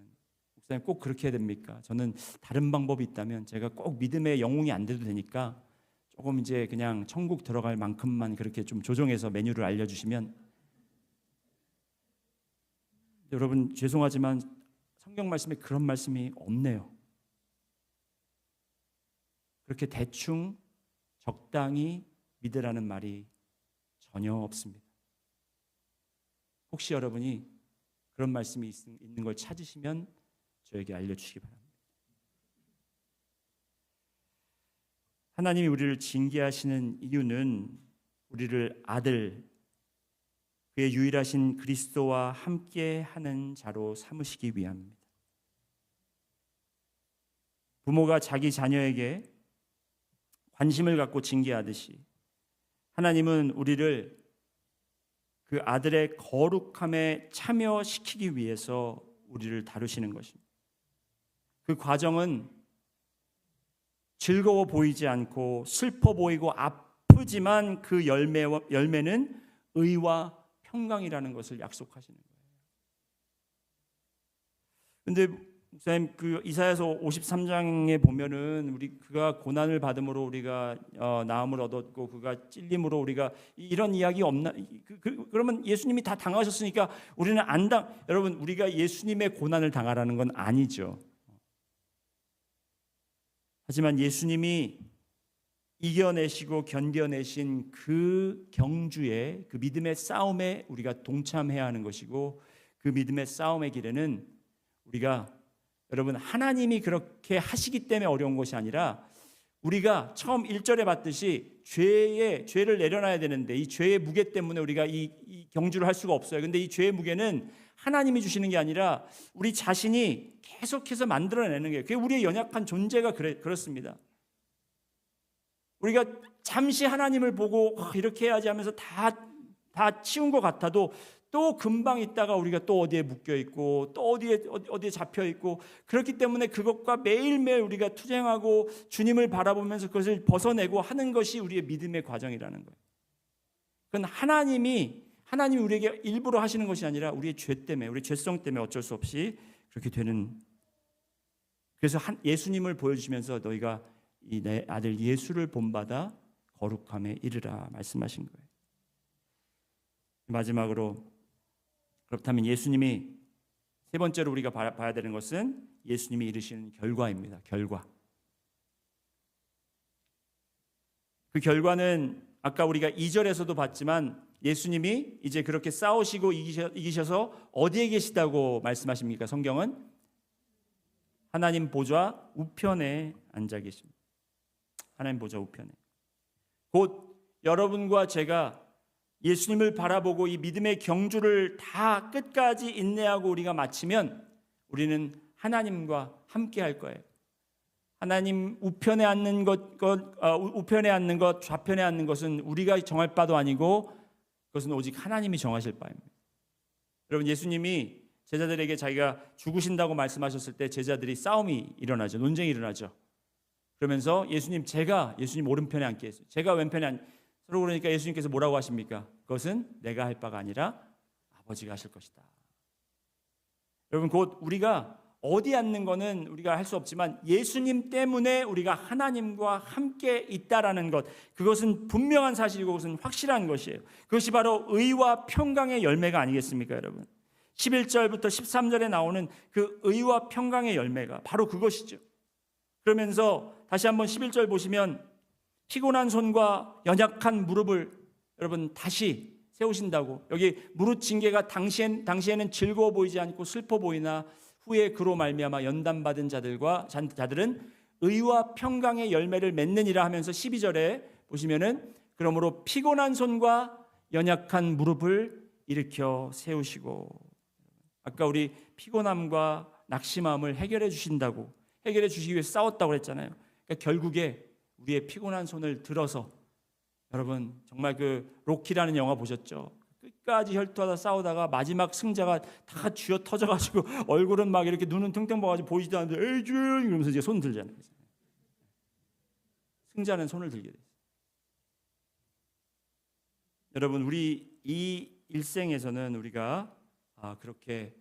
목사님, 꼭 그렇게 해야 됩니까? 저는 다른 방법이 있다면, 제가 꼭 믿음의 영웅이 안 돼도 되니까 조금 이제 그냥 천국 들어갈 만큼만 그렇게 좀 조정해서 메뉴를 알려주시면. 여러분, 죄송하지만 성경 말씀에 그런 말씀이 없네요. 그렇게 대충 적당히 믿으라는 말이 전혀 없습니다. 혹시 여러분이 그런 말씀이 있는 걸 찾으시면 저에게 알려주시기 바랍니다. 하나님이 우리를 징계하시는 이유는 우리를 아들, 그의 유일하신 그리스도와 함께 하는 자로 삼으시기 위함입니다. 부모가 자기 자녀에게 관심을 갖고 징계하듯이 하나님은 우리를 그 아들의 거룩함에 참여시키기 위해서 우리를 다루시는 것입니다. 그 과정은 즐거워 보이지 않고 슬퍼 보이고 아프지만 그 열매는 의와 평강이라는 것을 약속하시는 거예요. 그런데 목사님, 그 이사야서 53장에 보면은 그가 고난을 받음으로 우리가 나음을 얻었고 그가 찔림으로 우리가, 이런 이야기 없나? 그러면 예수님이 다 당하셨으니까 우리는 안 당. 여러분, 우리가 예수님의 고난을 당하라는 건 아니죠. 하지만 예수님이 이겨내시고 견뎌내신 그 경주에, 그 믿음의 싸움에 우리가 동참해야 하는 것이고, 그 믿음의 싸움의 길에는 우리가, 여러분, 하나님이 그렇게 하시기 때문에 어려운 것이 아니라 우리가 처음 1절에 봤듯이 죄를 내려놔야 되는데 이 죄의 무게 때문에 우리가 이 경주를 할 수가 없어요. 근데 이 죄의 무게는 하나님이 주시는 게 아니라 우리 자신이 계속해서 만들어내는 거예요. 그게 우리의 연약한 존재가 그렇습니다. 우리가 잠시 하나님을 보고 이렇게 해야지 하면서 다 치운 것 같아도 또 금방 있다가 우리가 또 어디에 묶여 있고 또 어디에 잡혀 있고, 그렇기 때문에 그것과 매일매일 우리가 투쟁하고 주님을 바라보면서 그것을 벗어내고 하는 것이 우리의 믿음의 과정이라는 거예요. 그건 하나님이 우리에게 일부러 하시는 것이 아니라 우리의 죄 때문에, 우리의 죄성 때문에 어쩔 수 없이 그렇게 되는. 그래서 예수님을 보여주시면서 너희가 이 내 아들 예수를 본받아 거룩함에 이르라 말씀하신 거예요. 마지막으로, 그렇다면 예수님이 세 번째로 우리가 봐야 되는 것은 예수님이 이루시는 결과입니다. 결과. 그 결과는 아까 우리가 2절에서도 봤지만 예수님이 이제 그렇게 싸우시고 이기셔서 어디에 계시다고 말씀하십니까? 성경은 하나님 보좌 우편에 앉아 계십니다. 하나님 보좌 우편에. 곧 여러분과 제가 예수님을 바라보고 이 믿음의 경주를 다 끝까지 인내하고 우리가 마치면 우리는 하나님과 함께 할 거예요. 하나님 우편에 앉는 우편에 앉는 것, 좌편에 앉는 것은 우리가 정할 바도 아니고 그것은 오직 하나님이 정하실 바입니다. 여러분, 예수님이 제자들에게 자기가 죽으신다고 말씀하셨을 때 제자들이 싸움이 일어나죠. 논쟁이 일어나죠. 그러면서 제가 예수님 오른편에 앉겠어요. 제가 왼편에 서로 그러니까 예수님께서 뭐라고 하십니까? 그것은 내가 할 바가 아니라 아버지가 하실 것이다. 여러분, 곧 우리가 어디 앉는 거는 우리가 할 수 없지만 예수님 때문에 우리가 하나님과 함께 있다라는 것, 그것은 분명한 사실이고 그것은 확실한 것이에요. 그것이 바로 의와 평강의 열매가 아니겠습니까, 여러분? 11절부터 13절에 나오는 그 의와 평강의 열매가 바로 그것이죠. 그러면서 다시 한번 11절 보시면 피곤한 손과 연약한 무릎을 여러분 다시 세우신다고. 여기 무릇 징계가 당시에는 즐거워 보이지 않고 슬퍼 보이나 후에 그로 말미암아 연단받은 자들은 의와 평강의 열매를 맺느니라 하면서 12절에 보시면은 그러므로 피곤한 손과 연약한 무릎을 일으켜 세우시고, 아까 우리 피곤함과 낙심함을 해결해 주신다고, 해결해 주시기 위해 싸웠다고 그랬잖아요. 그러니까 결국에 우리의 피곤한 손을 들어서, 여러분 정말 그 로키라는 영화 보셨죠? 끝까지 혈투하다 싸우다가 마지막 승자가 다 쥐어 터져가지고 얼굴은 막 이렇게 눈은 퉁퉁 부어가지고 보이지도 않는데 에이준 이러면서 이제 손 들잖아요. 승자는 손을 들게 돼요. 여러분, 우리 이 일생에서는 우리가 그렇게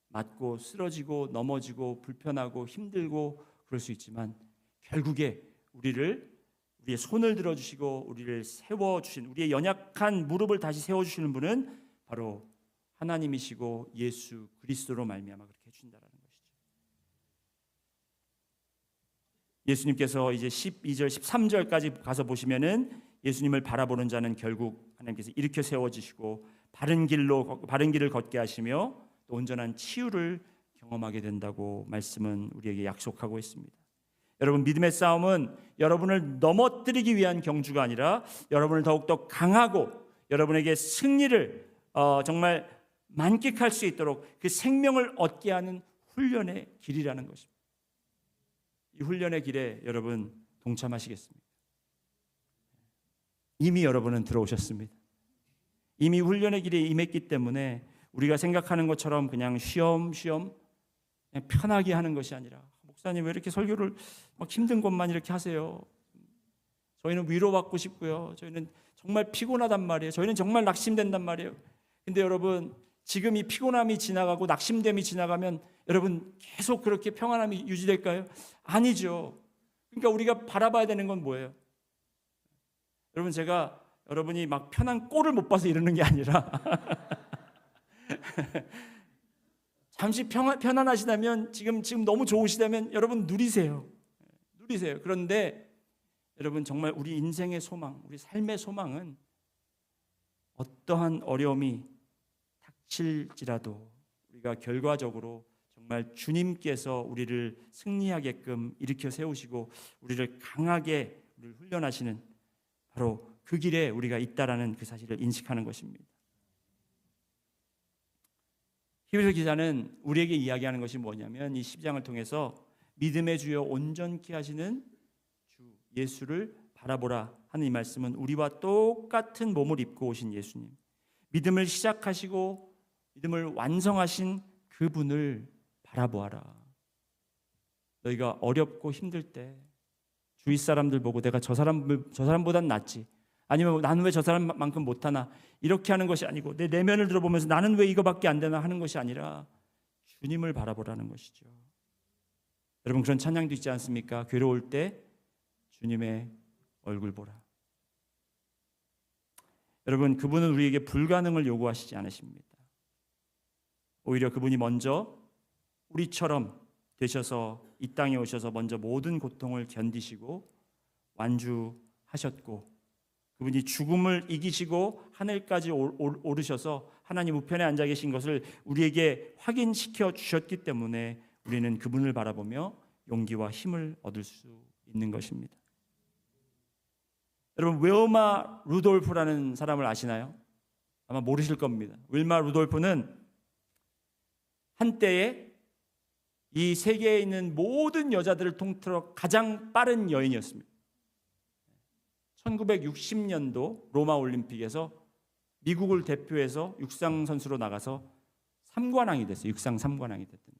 맞고 쓰러지고 넘어지고 불편하고 힘들고 그럴 수 있지만 결국에 우리의 손을 들어주시고 우리를 세워주신, 우리의 연약한 무릎을 다시 세워주시는 분은 바로 하나님이시고 예수 그리스도로 말미암아 그렇게 해주신다라는 것이죠. 예수님께서 이제 12절 13절까지 가서 보시면은 예수님을 바라보는 자는 결국 하나님께서 일으켜 세워주시고 바른 길을 걷게 하시며 또 온전한 치유를 경험하게 된다고 말씀은 우리에게 약속하고 있습니다. 여러분, 믿음의 싸움은 여러분을 넘어뜨리기 위한 경주가 아니라 여러분을 더욱더 강하고 여러분에게 승리를 정말 만끽할 수 있도록 그 생명을 얻게 하는 훈련의 길이라는 것입니다. 이 훈련의 길에 여러분 동참하시겠습니까? 이미 여러분은 들어오셨습니다. 이미 훈련의 길에 임했기 때문에 우리가 생각하는 것처럼 그냥 쉬엄쉬엄 그냥 편하게 하는 것이 아니라, 목사님 왜 이렇게 설교를 막 힘든 것만 이렇게 하세요? 저희는 위로받고 싶고요. 저희는 정말 피곤하단 말이에요. 저희는 정말 낙심된단 말이에요. 근데 여러분, 지금 이 피곤함이 지나가고 낙심됨이 지나가면 여러분 계속 그렇게 평안함이 유지될까요? 아니죠. 그러니까 우리가 바라봐야 되는 건 뭐예요? 여러분, 제가 여러분이 막 편한 꼴을 못 봐서 이러는 게 아니라 잠시 편안하시다면, 지금 너무 좋으시다면 여러분 누리세요. 그런데 여러분 정말 우리 인생의 소망, 우리 삶의 소망은 어떠한 어려움이 닥칠지라도 우리가 결과적으로 정말 주님께서 우리를 승리하게끔 일으켜 세우시고 우리를 강하게 우리를 훈련하시는 바로 그 길에 우리가 있다라는 그 사실을 인식하는 것입니다. 히브리서 기자는 우리에게 이야기하는 것이 뭐냐면 이 12장을 통해서 믿음의 주여 온전케 하시는 주 예수를 바라보라 하는 이 말씀은 우리와 똑같은 몸을 입고 오신 예수님, 믿음을 시작하시고 믿음을 완성하신 그분을 바라보아라. 너희가 어렵고 힘들 때 주위 사람들 보고 내가 저 사람보단 낫지, 아니면 나는 왜 저 사람만큼 못하나, 이렇게 하는 것이 아니고 내 내면을 들어보면서 나는 왜 이거밖에 안 되나 하는 것이 아니라 주님을 바라보라는 것이죠. 여러분 그런 찬양도 있지 않습니까? 괴로울 때 주님의 얼굴 보라. 여러분 그분은 우리에게 불가능을 요구하시지 않으십니다. 오히려 그분이 먼저 우리처럼 되셔서 이 땅에 오셔서 먼저 모든 고통을 견디시고 완주하셨고, 그분이 죽음을 이기시고 하늘까지 오르셔서 하나님 우편에 앉아 계신 것을 우리에게 확인시켜 주셨기 때문에 우리는 그분을 바라보며 용기와 힘을 얻을 수 있는 것입니다. 여러분 윌마 루돌프라는 사람을 아시나요? 아마 모르실 겁니다. 윌마 루돌프는 한때에 이 세계에 있는 모든 여자들을 통틀어 가장 빠른 여인이었습니다. 1960년도 로마 올림픽에서 미국을 대표해서 육상 선수로 나가서 3관왕이 됐어요. 육상 3관왕이 됐던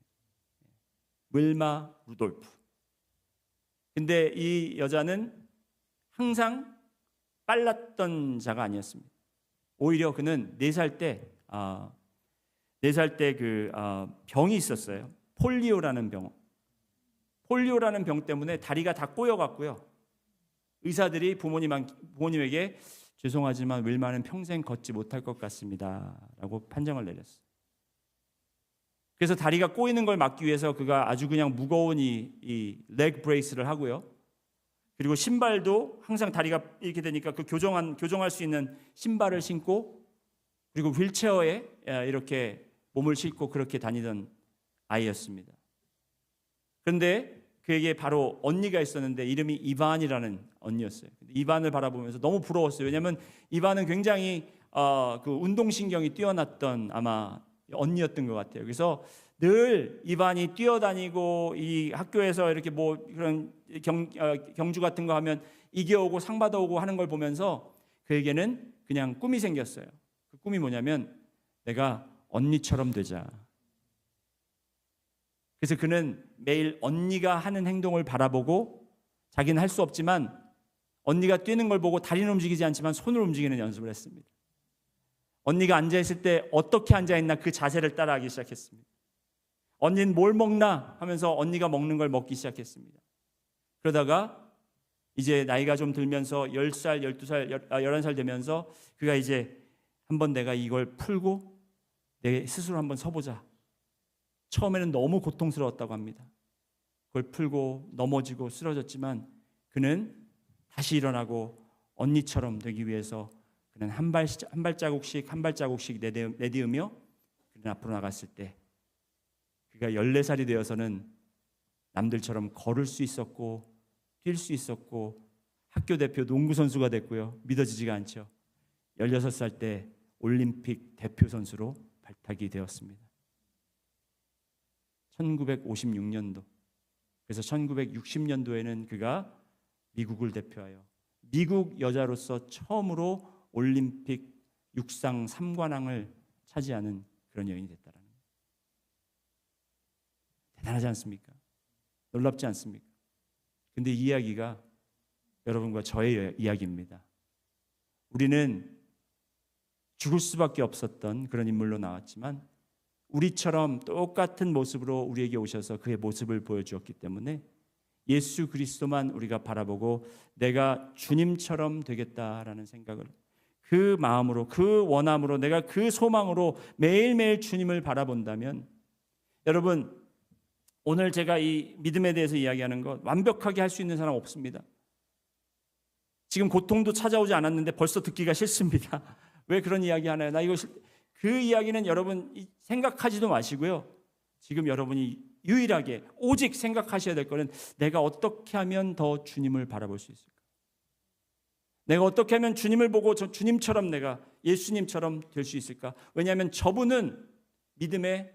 윌마 루돌프. 근데 이 여자는 항상 빨랐던 자가 아니었습니다. 오히려 그는 4살 때 병이 있었어요. 폴리오라는 병. 폴리오라는 병 때문에 다리가 다 꼬여갔고요. 의사들이 부모님에게 죄송하지만 윌마는 평생 걷지 못할 것 같습니다 라고 판정을 내렸어요. 그래서 다리가 꼬이는 걸 막기 위해서 그가 아주 그냥 무거운 이 leg brace를 하고요. 그리고 신발도 항상 다리가 이렇게 되니까 그 교정할 수 있는 신발을 신고, 그리고 휠체어에 이렇게 몸을 싣고 그렇게 다니던 아이였습니다. 그런데 그에게 바로 언니가 있었는데 이름이 이반이라는 언니였어요. 이반을 바라보면서 너무 부러웠어요. 왜냐하면 이반은 굉장히 그 운동신경이 뛰어났던 아마 언니였던 것 같아요. 그래서 늘 이반이 뛰어다니고 이 학교에서 이렇게 뭐 그런 경주 같은 거 하면 이겨오고 상 받아오고 하는 걸 보면서 그에게는 그냥 꿈이 생겼어요. 그 꿈이 뭐냐면 내가 언니처럼 되자. 그래서 그는 매일 언니가 하는 행동을 바라보고, 자기는 할 수 없지만 언니가 뛰는 걸 보고 다리는 움직이지 않지만 손을 움직이는 연습을 했습니다. 언니가 앉아있을 때 어떻게 앉아있나 그 자세를 따라하기 시작했습니다. 언니는 뭘 먹나 하면서 언니가 먹는 걸 먹기 시작했습니다. 그러다가 이제 나이가 좀 들면서 10살, 12살, 11살 되면서 그가 이제 한번 내가 이걸 풀고 내 스스로 한번 서보자. 처음에는 너무 고통스러웠다고 합니다. 그걸 풀고 넘어지고 쓰러졌지만 그는 다시 일어나고 언니처럼 되기 위해서 그는 한 발자국씩 내디우며 그는 앞으로 나갔을 때 그가 14살이 되어서는 남들처럼 걸을 수 있었고 뛸 수 있었고 학교 대표 농구 선수가 됐고요. 믿어지지가 않죠. 16살 때 올림픽 대표 선수로 발탁이 되었습니다. 1956년도. 그래서 1960년도에는 그가 미국을 대표하여 미국 여자로서 처음으로 올림픽 육상 3관왕을 차지하는 그런 여인이 됐다라는 거예요. 대단하지 않습니까? 놀랍지 않습니까? 근데 이 이야기가 여러분과 저의 이야기입니다. 우리는 죽을 수밖에 없었던 그런 인물로 나왔지만 우리처럼 똑같은 모습으로 우리에게 오셔서 그의 모습을 보여주었기 때문에 예수 그리스도만 우리가 바라보고 내가 주님처럼 되겠다라는 생각을, 그 마음으로, 그 원함으로, 내가 그 소망으로 매일매일 주님을 바라본다면, 여러분 오늘 제가 이 믿음에 대해서 이야기하는 것 완벽하게 할 수 있는 사람 없습니다. 지금 고통도 찾아오지 않았는데 벌써 듣기가 싫습니다. 왜 그런 이야기 하나요? 그 이야기는 여러분 생각하지도 마시고요. 지금 여러분이 유일하게 오직 생각하셔야 될 거는 내가 어떻게 하면 더 주님을 바라볼 수 있을까? 내가 어떻게 하면 주님을 보고 주님처럼 내가 예수님처럼 될 수 있을까? 왜냐하면 저분은 믿음의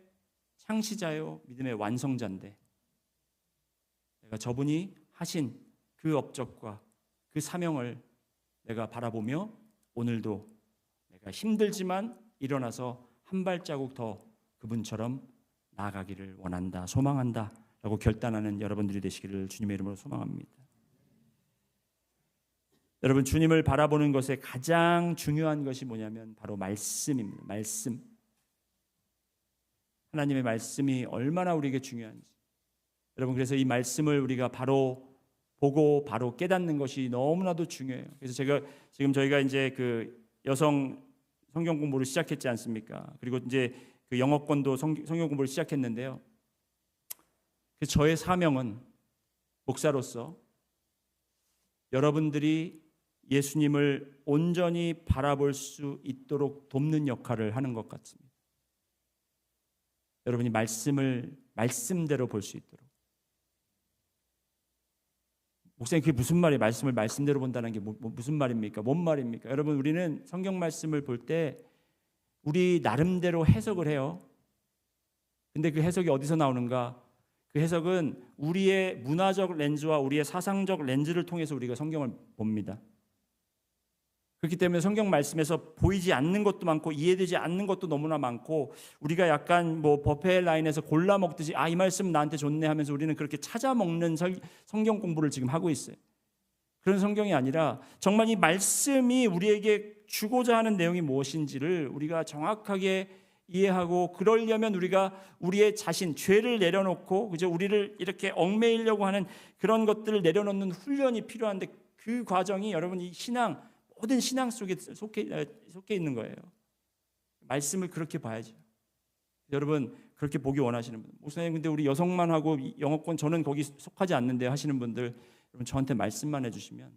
창시자요, 믿음의 완성자인데 내가 저분이 하신 그 업적과 그 사명을 내가 바라보며 오늘도 내가 힘들지만 일어나서 한 발자국 더 그분처럼 나아가기를 원한다, 소망한다 라고 결단하는 여러분들이 되시기를 주님의 이름으로 소망합니다. 여러분, 주님을 바라보는 것에 가장 중요한 것이 뭐냐면 바로 말씀입니다. 말씀. 하나님의 말씀이 얼마나 우리에게 중요한지. 여러분, 그래서 이 말씀을 우리가 바로 보고 바로 깨닫는 것이 너무나도 중요해요. 그래서 저희가 이제 그 여성 성경 공부를 시작했지 않습니까? 그리고 이제 그 영어권도 성경 공부를 시작했는데요. 그래서 저의 사명은 목사로서 여러분들이 예수님을 온전히 바라볼 수 있도록 돕는 역할을 하는 것 같습니다. 여러분이 말씀을 말씀대로 볼 수 있도록. 목사님, 그게 무슨 말이에요? 말씀을 말씀대로 본다는 게 무슨 말입니까? 뭔 말입니까? 여러분, 우리는 성경 말씀을 볼 때 우리 나름대로 해석을 해요. 근데 그 해석이 어디서 나오는가? 그 해석은 우리의 문화적 렌즈와 우리의 사상적 렌즈를 통해서 우리가 성경을 봅니다. 그렇기 때문에 성경 말씀에서 보이지 않는 것도 많고 이해되지 않는 것도 너무나 많고 우리가 약간 뭐 버페 라인에서 골라 먹듯이 이 말씀 나한테 좋네 하면서 우리는 그렇게 찾아 먹는 성경 공부를 지금 하고 있어요. 그런 성경이 아니라 정말 이 말씀이 우리에게 주고자 하는 내용이 무엇인지를 우리가 정확하게 이해하고, 그러려면 우리가 우리의 자신, 죄를 내려놓고 그저 우리를 이렇게 얽매이려고 하는 그런 것들을 내려놓는 훈련이 필요한데, 그 과정이 여러분 이 신앙, 모든 신앙 속에 속해 있는 거예요. 말씀을 그렇게 봐야죠. 여러분, 그렇게 보기 원하시는 분, 목사님 근데 우리 여성만 하고 영어권 저는 거기 속하지 않는데 하시는 분들, 여러분 저한테 말씀만 해주시면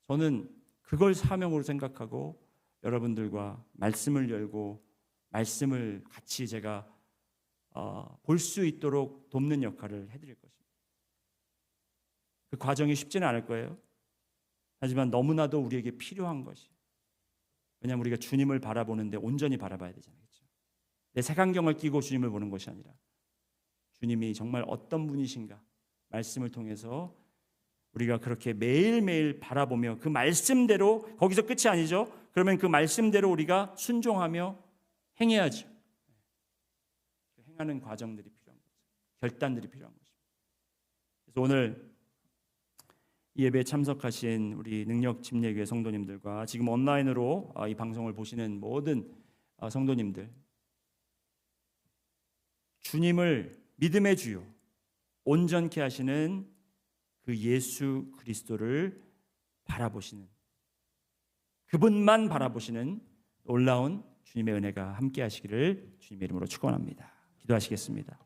저는 그걸 사명으로 생각하고 여러분들과 말씀을 열고 말씀을 같이 제가 볼 수 있도록 돕는 역할을 해드릴 것입니다. 그 과정이 쉽지는 않을 거예요. 하지만 너무나도 우리에게 필요한 것이, 왜냐하면 우리가 주님을 바라보는데 온전히 바라봐야 되잖아요. 그렇죠? 내 색안경을 끼고 주님을 보는 것이 아니라 주님이 정말 어떤 분이신가 말씀을 통해서 우리가 그렇게 매일매일 바라보며 그 말씀대로, 거기서 끝이 아니죠. 그러면 그 말씀대로 우리가 순종하며 행해야죠. 행하는 과정들이 필요한 거죠. 결단들이 필요한 거죠. 그래서 오늘 이 예배에 참석하신 우리 능력 침례교회 성도님들과 지금 온라인으로 이 방송을 보시는 모든 성도님들, 주님을 믿음의 주요 온전케 하시는 그 예수 그리스도를 바라보시는, 그분만 바라보시는 놀라운 주님의 은혜가 함께 하시기를 주님의 이름으로 축원합니다. 기도하시겠습니다.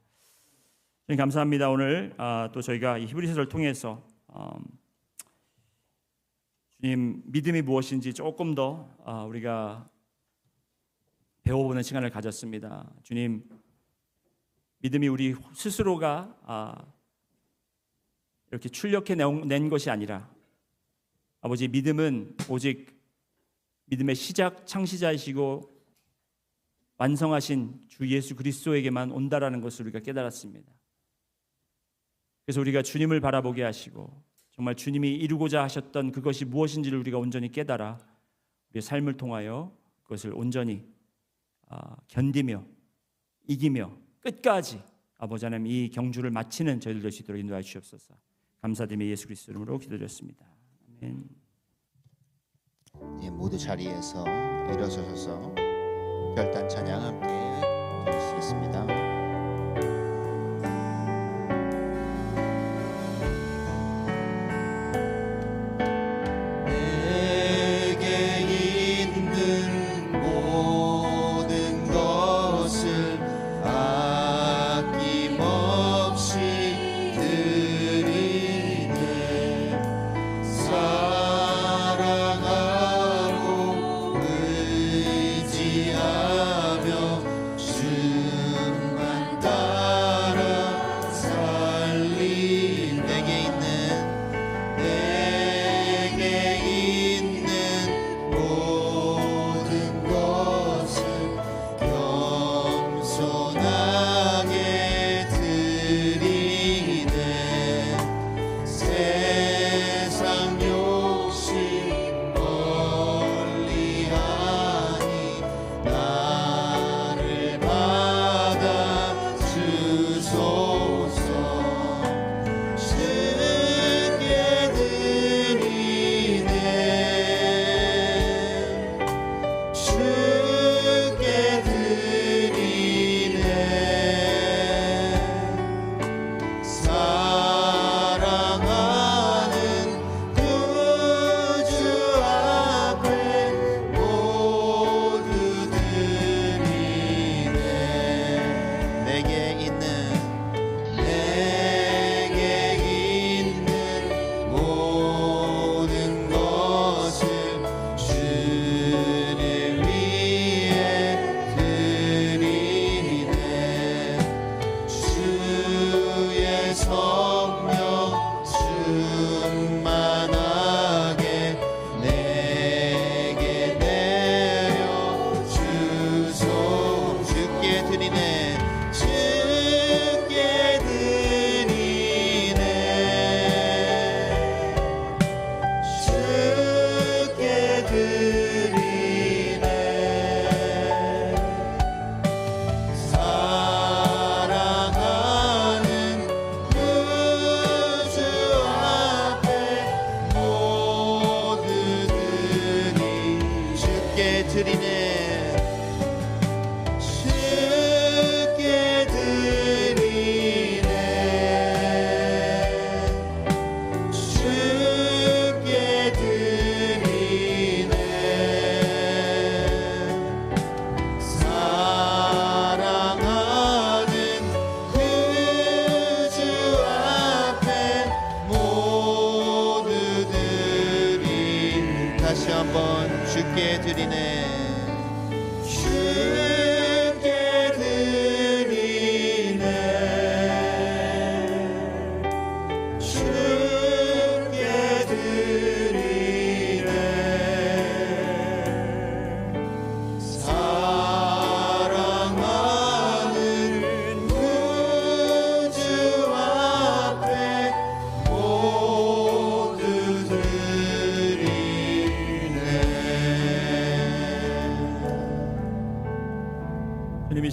주님 감사합니다. 오늘 또 저희가 이 히브리서를 통해서 주님 믿음이 무엇인지 조금 더 우리가 배워보는 시간을 가졌습니다. 주님, 믿음이 우리 스스로가 이렇게 출력해낸 것이 아니라, 아버지, 믿음은 오직 믿음의 시작 창시자이시고 완성하신 주 예수 그리스도에게만 온다라는 것을 우리가 깨달았습니다. 그래서 우리가 주님을 바라보게 하시고 정말 주님이 이루고자 하셨던 그것이 무엇인지를 우리가 온전히 깨달아 우리의 삶을 통하여 그것을 온전히 견디며 이기며 끝까지 아버지 하나님 이 경주를 마치는 저희들 될 수 있도록 인도하여 주시옵소서. 감사드리며 예수 그리스도 이름으로 기도드렸습니다. 아멘. 예, 모두 자리에서 일어서셔서 결단 찬양 함께 드리시겠습니다. 사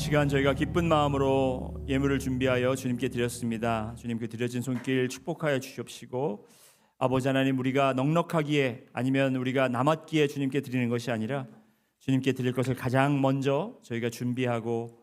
시간 저희가 기쁜 마음으로 예물을 준비하여 주님께 드렸습니다. 주님 그 드려진 손길 축복하여 주시옵시고 아버지 하나님 우리가 넉넉하기에 아니면 우리가 남았기에 주님께 드리는 것이 아니라 주님께 드릴 것을 가장 먼저 저희가 준비하고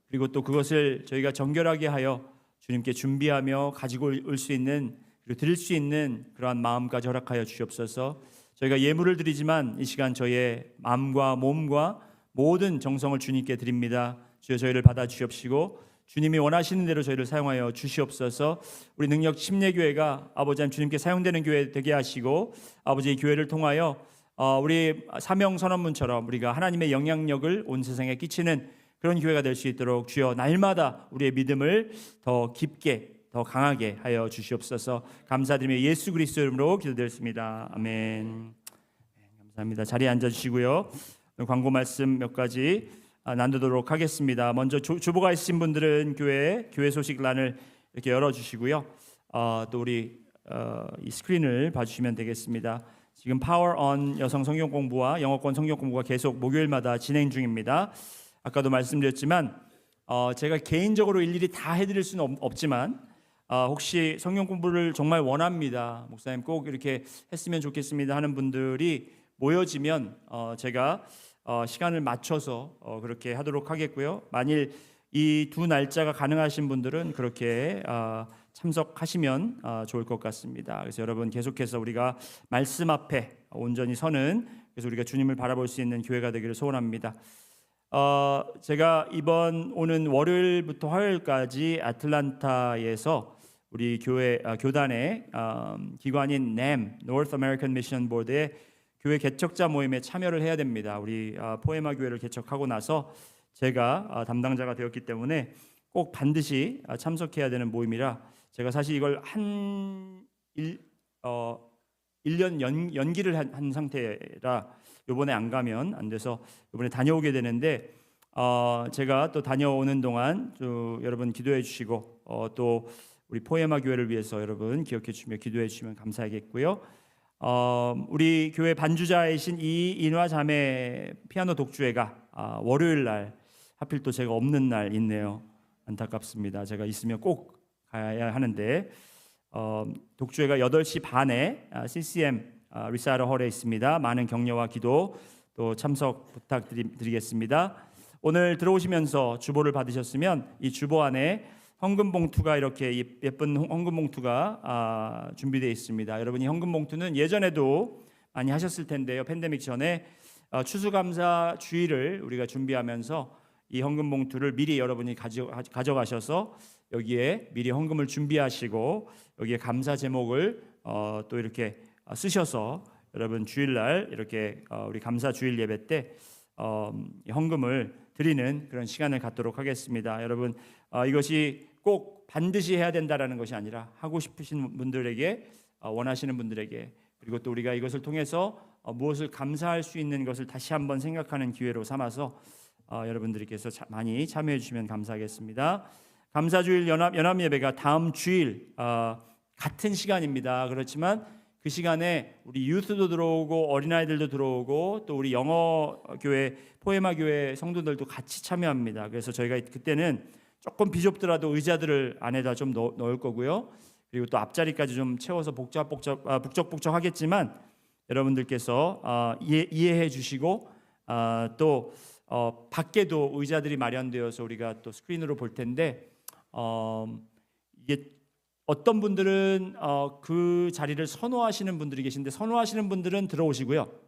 그리고 또 그것을 저희가 정결하게 하여 주님께 준비하며 가지고 올 수 있는 그리고 드릴 수 있는 그러한 마음까지 허락하여 주시옵소서. 저희가 예물을 드리지만 이 시간 저희의 마음과 몸과 모든 정성을 주님께 드립니다. 주여 저희를 받아 주시옵시고 주님이 원하시는 대로 저희를 사용하여 주시옵소서. 우리 능력 침례교회가 아버지 하나님 주님께 사용되는 교회 되게 하시고 아버지 이 교회를 통하여 우리 사명 선언문처럼 우리가 하나님의 영향력을 온 세상에 끼치는 그런 교회가 될 수 있도록 주여 날마다 우리의 믿음을 더 깊게 더 강하게 하여 주시옵소서. 감사드리며 예수 그리스도 이름으로 기도드렸습니다. 아멘. 감사합니다. 자리에 앉아 주시고요. 광고 말씀 몇 가지 나누도록 하겠습니다. 먼저 주보가 있으신 분들은 교회 소식란을 이렇게 열어주시고요. 또 우리 이 스크린을 봐주시면 되겠습니다. 지금 파워 on 여성 성경 공부와 영어권 성경 공부가 계속 목요일마다 진행 중입니다. 아까도 말씀드렸지만 제가 개인적으로 일일이 다 해드릴 수는 없지만 혹시 성경 공부를 정말 원합니다. 목사님 꼭 이렇게 했으면 좋겠습니다 하는 분들이 모여지면 제가 시간을 맞춰서 그렇게 하도록 하겠고요. 만일 이 두 날짜가 가능하신 분들은 그렇게 참석하시면 좋을 것 같습니다. 그래서 여러분 계속해서 우리가 말씀 앞에 온전히 서는 그래서 우리가 주님을 바라볼 수 있는 교회가 되기를 소원합니다. 제가 이번 오는 월요일부터 화요일까지 애틀란타에서 우리 교단의 기관인 NAM North American Mission Board의 교회 개척자 모임에 참여를 해야 됩니다. 우리 포에마 교회를 개척하고 나서 제가 담당자가 되었기 때문에 꼭 반드시 참석해야 되는 모임이라 제가 사실 이걸 1년 연기를 한 상태라 이번에 안 가면 안 돼서 이번에 다녀오게 되는데 제가 또 다녀오는 동안 여러분 기도해 주시고 또 우리 포에마 교회를 위해서 여러분 기억해 주시며 기도해 주시면 감사하겠고요. 우리 교회 반주자이신 이인화 자매 피아노 독주회가 월요일 날 하필 또 제가 없는 날 있네요. 안타깝습니다. 제가 있으면 꼭 가야 하는데 독주회가 8시 반에 CCM 리사르 홀에 있습니다. 많은 격려와 기도 또 참석 부탁드리겠습니다. 오늘 들어오시면서 주보를 받으셨으면 이 주보 안에 헌금 봉투가 이렇게 예쁜 헌금 봉투가 준비되어 있습니다. 여러분 이 헌금 봉투는 예전에도 많이 하셨을 텐데요. 팬데믹 전에 추수감사 주일을 우리가 준비하면서 이 헌금 봉투를 미리 여러분이 가져가셔서 여기에 미리 헌금을 준비하시고 여기에 감사 제목을 또 이렇게 쓰셔서 여러분 주일날 이렇게 우리 감사 주일 예배 때 헌금을 드리는 그런 시간을 갖도록 하겠습니다. 여러분 이것이 꼭 반드시 해야 된다라는 것이 아니라 하고 싶으신 분들에게 원하시는 분들에게 그리고 또 우리가 이것을 통해서 무엇을 감사할 수 있는 것을 다시 한번 생각하는 기회로 삼아서 여러분들께서 많이 참여해 주시면 감사하겠습니다. 감사주일 연합 예배가 다음 주일 같은 시간입니다. 그렇지만 그 시간에 우리 유스도 들어오고 어린아이들도 들어오고 또 우리 영어 교회 포에마 교회 성도들도 같이 참여합니다. 그래서 저희가 그때는 조금 비좁더라도 의자들을 안에다 좀 넣을 거고요. 그리고 또 앞자리까지 좀 채워서 북적북적하겠지만 여러분들께서 이해해 주시고 또 밖에도 의자들이 마련되어서 우리가 또 스크린으로 볼 텐데 이게 어떤 분들은 그 자리를 선호하시는 분들이 계신데 선호하시는 분들은 들어오시고요.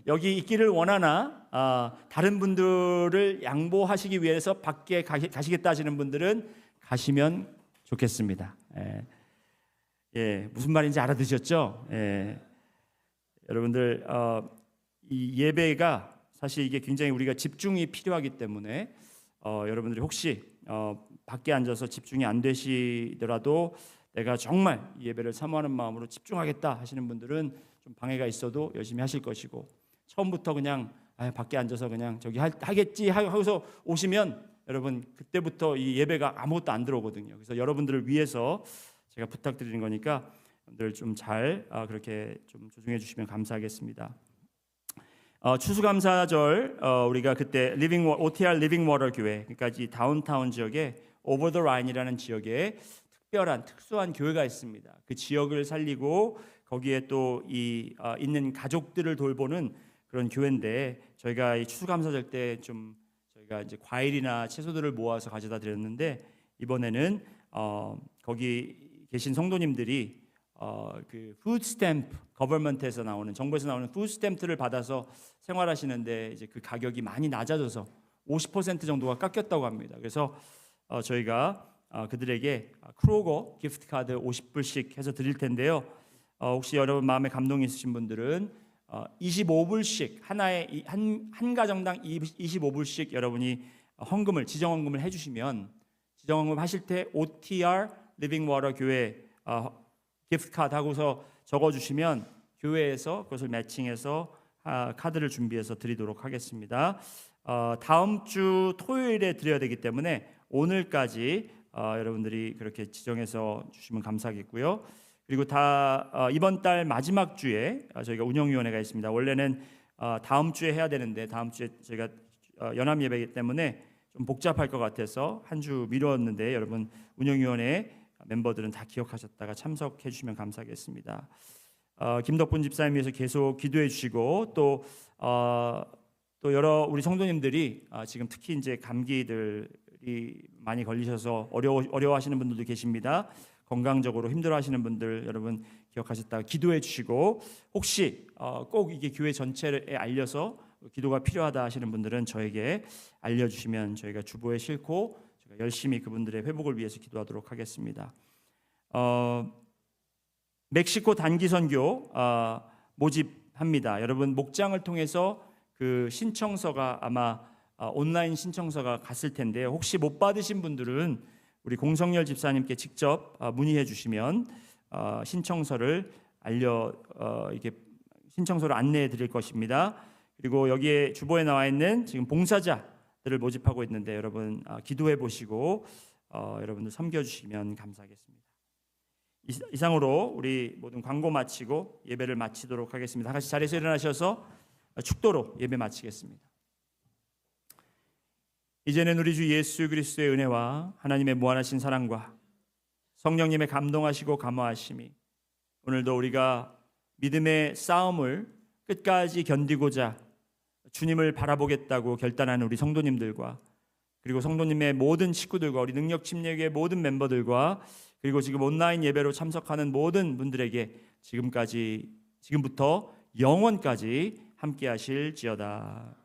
여기 있기를 원하나 다른 분들을 양보하시기 위해서 밖에 가시겠다 하시는 분들은 가시면 좋겠습니다. 무슨 말인지 알아듣으셨죠? 여러분들 이 예배가 사실 이게 굉장히 우리가 집중이 필요하기 때문에 여러분들이 혹시 밖에 앉아서 집중이 안 되시더라도 내가 정말 이 예배를 사모하는 마음으로 집중하겠다 하시는 분들은 좀 방해가 있어도 열심히 하실 것이고 처음부터 그냥 밖에 앉아서 그냥 저기 하겠지 하고서 오시면 여러분 그때부터 이 예배가 아무것도 안 들어오거든요. 그래서 여러분들을 위해서 제가 부탁드리는 거니까 여러분들 좀 잘 그렇게 좀 조정해 주시면 감사하겠습니다. 추수감사절 우리가 그때 OTR 리빙 워터 교회, 그러니까 이 다운타운 지역에 오버 더 라인이라는 지역에 특수한 교회가 있습니다. 그 지역을 살리고 거기에 또 있는 가족들을 돌보는 그런 교회인데, 저희가 이 추수감사절 때 좀 저희가 이제 과일이나 채소들을 모아서 가져다 드렸는데, 이번에는 거기 계신 성도님들이 그 푸드 스탬프, 거버먼트에서 나오는, 정부에서 나오는 푸드 스탬프를 받아서 생활하시는데 이제 그 가격이 많이 낮아져서 50% 정도가 깎였다고 합니다. 그래서 저희가 그들에게 크로거 기프트 카드 50불씩 해서 드릴 텐데요. 혹시 여러분 마음에 감동이 있으신 분들은 25불씩 하나에 한 가정당 25불씩 여러분이 지정 헌금을 해주시면, 지정 헌금 하실 때 OTR 리빙 워터 교회 기프트 카드 하고서 적어주시면 교회에서 그것을 매칭해서 카드를 준비해서 드리도록 하겠습니다. 다음 주 토요일에 드려야 되기 때문에 오늘까지 여러분들이 그렇게 지정해서 주시면 감사하겠고요. 그리고 이번 달 마지막 주에 저희가 운영위원회가 있습니다. 원래는 다음 주에 해야 되는데 다음 주에 저희가 연합 예배이기 때문에 좀 복잡할 것 같아서 한 주 미뤘는데, 여러분 운영위원회 멤버들은 다 기억하셨다가 참석해 주시면 감사하겠습니다. 김덕분 집사님 위해서 계속 기도해 주시고, 또 여러 우리 성도님들이 지금 특히 이제 감기들이 많이 걸리셔서 어려워하시는 분들도 계십니다. 건강적으로 힘들어하시는 분들 여러분 기억하셨다가 기도해 주시고, 혹시 꼭 이게 교회 전체에 알려서 기도가 필요하다 하시는 분들은 저에게 알려주시면 저희가 주보에 싣고 제가 열심히 그분들의 회복을 위해서 기도하도록 하겠습니다. 멕시코 단기 선교 모집합니다. 여러분 목장을 통해서 그 신청서가 아마 온라인 신청서가 갔을 텐데, 혹시 못 받으신 분들은 우리 공성열 집사님께 직접 문의해 주시면 신청서를 이렇게 신청서를 안내해 드릴 것입니다. 그리고 여기에 주보에 나와 있는 지금 봉사자들을 모집하고 있는데, 여러분 기도해 보시고 여러분들 섬겨 주시면 감사하겠습니다. 이상으로 우리 모든 광고 마치고 예배를 마치도록 하겠습니다. 다 같이 자리에서 일어나셔서 축도로 예배 마치겠습니다. 이제는 우리 주 예수 그리스도의 은혜와 하나님의 무한하신 사랑과 성령님의 감동하시고 감화하심이 오늘도 우리가 믿음의 싸움을 끝까지 견디고자 주님을 바라보겠다고 결단하는 우리 성도님들과, 그리고 성도님의 모든 식구들과 우리 능력 침례교회 모든 멤버들과, 그리고 지금 온라인 예배로 참석하는 모든 분들에게 지금부터 영원까지 함께 하실지어다.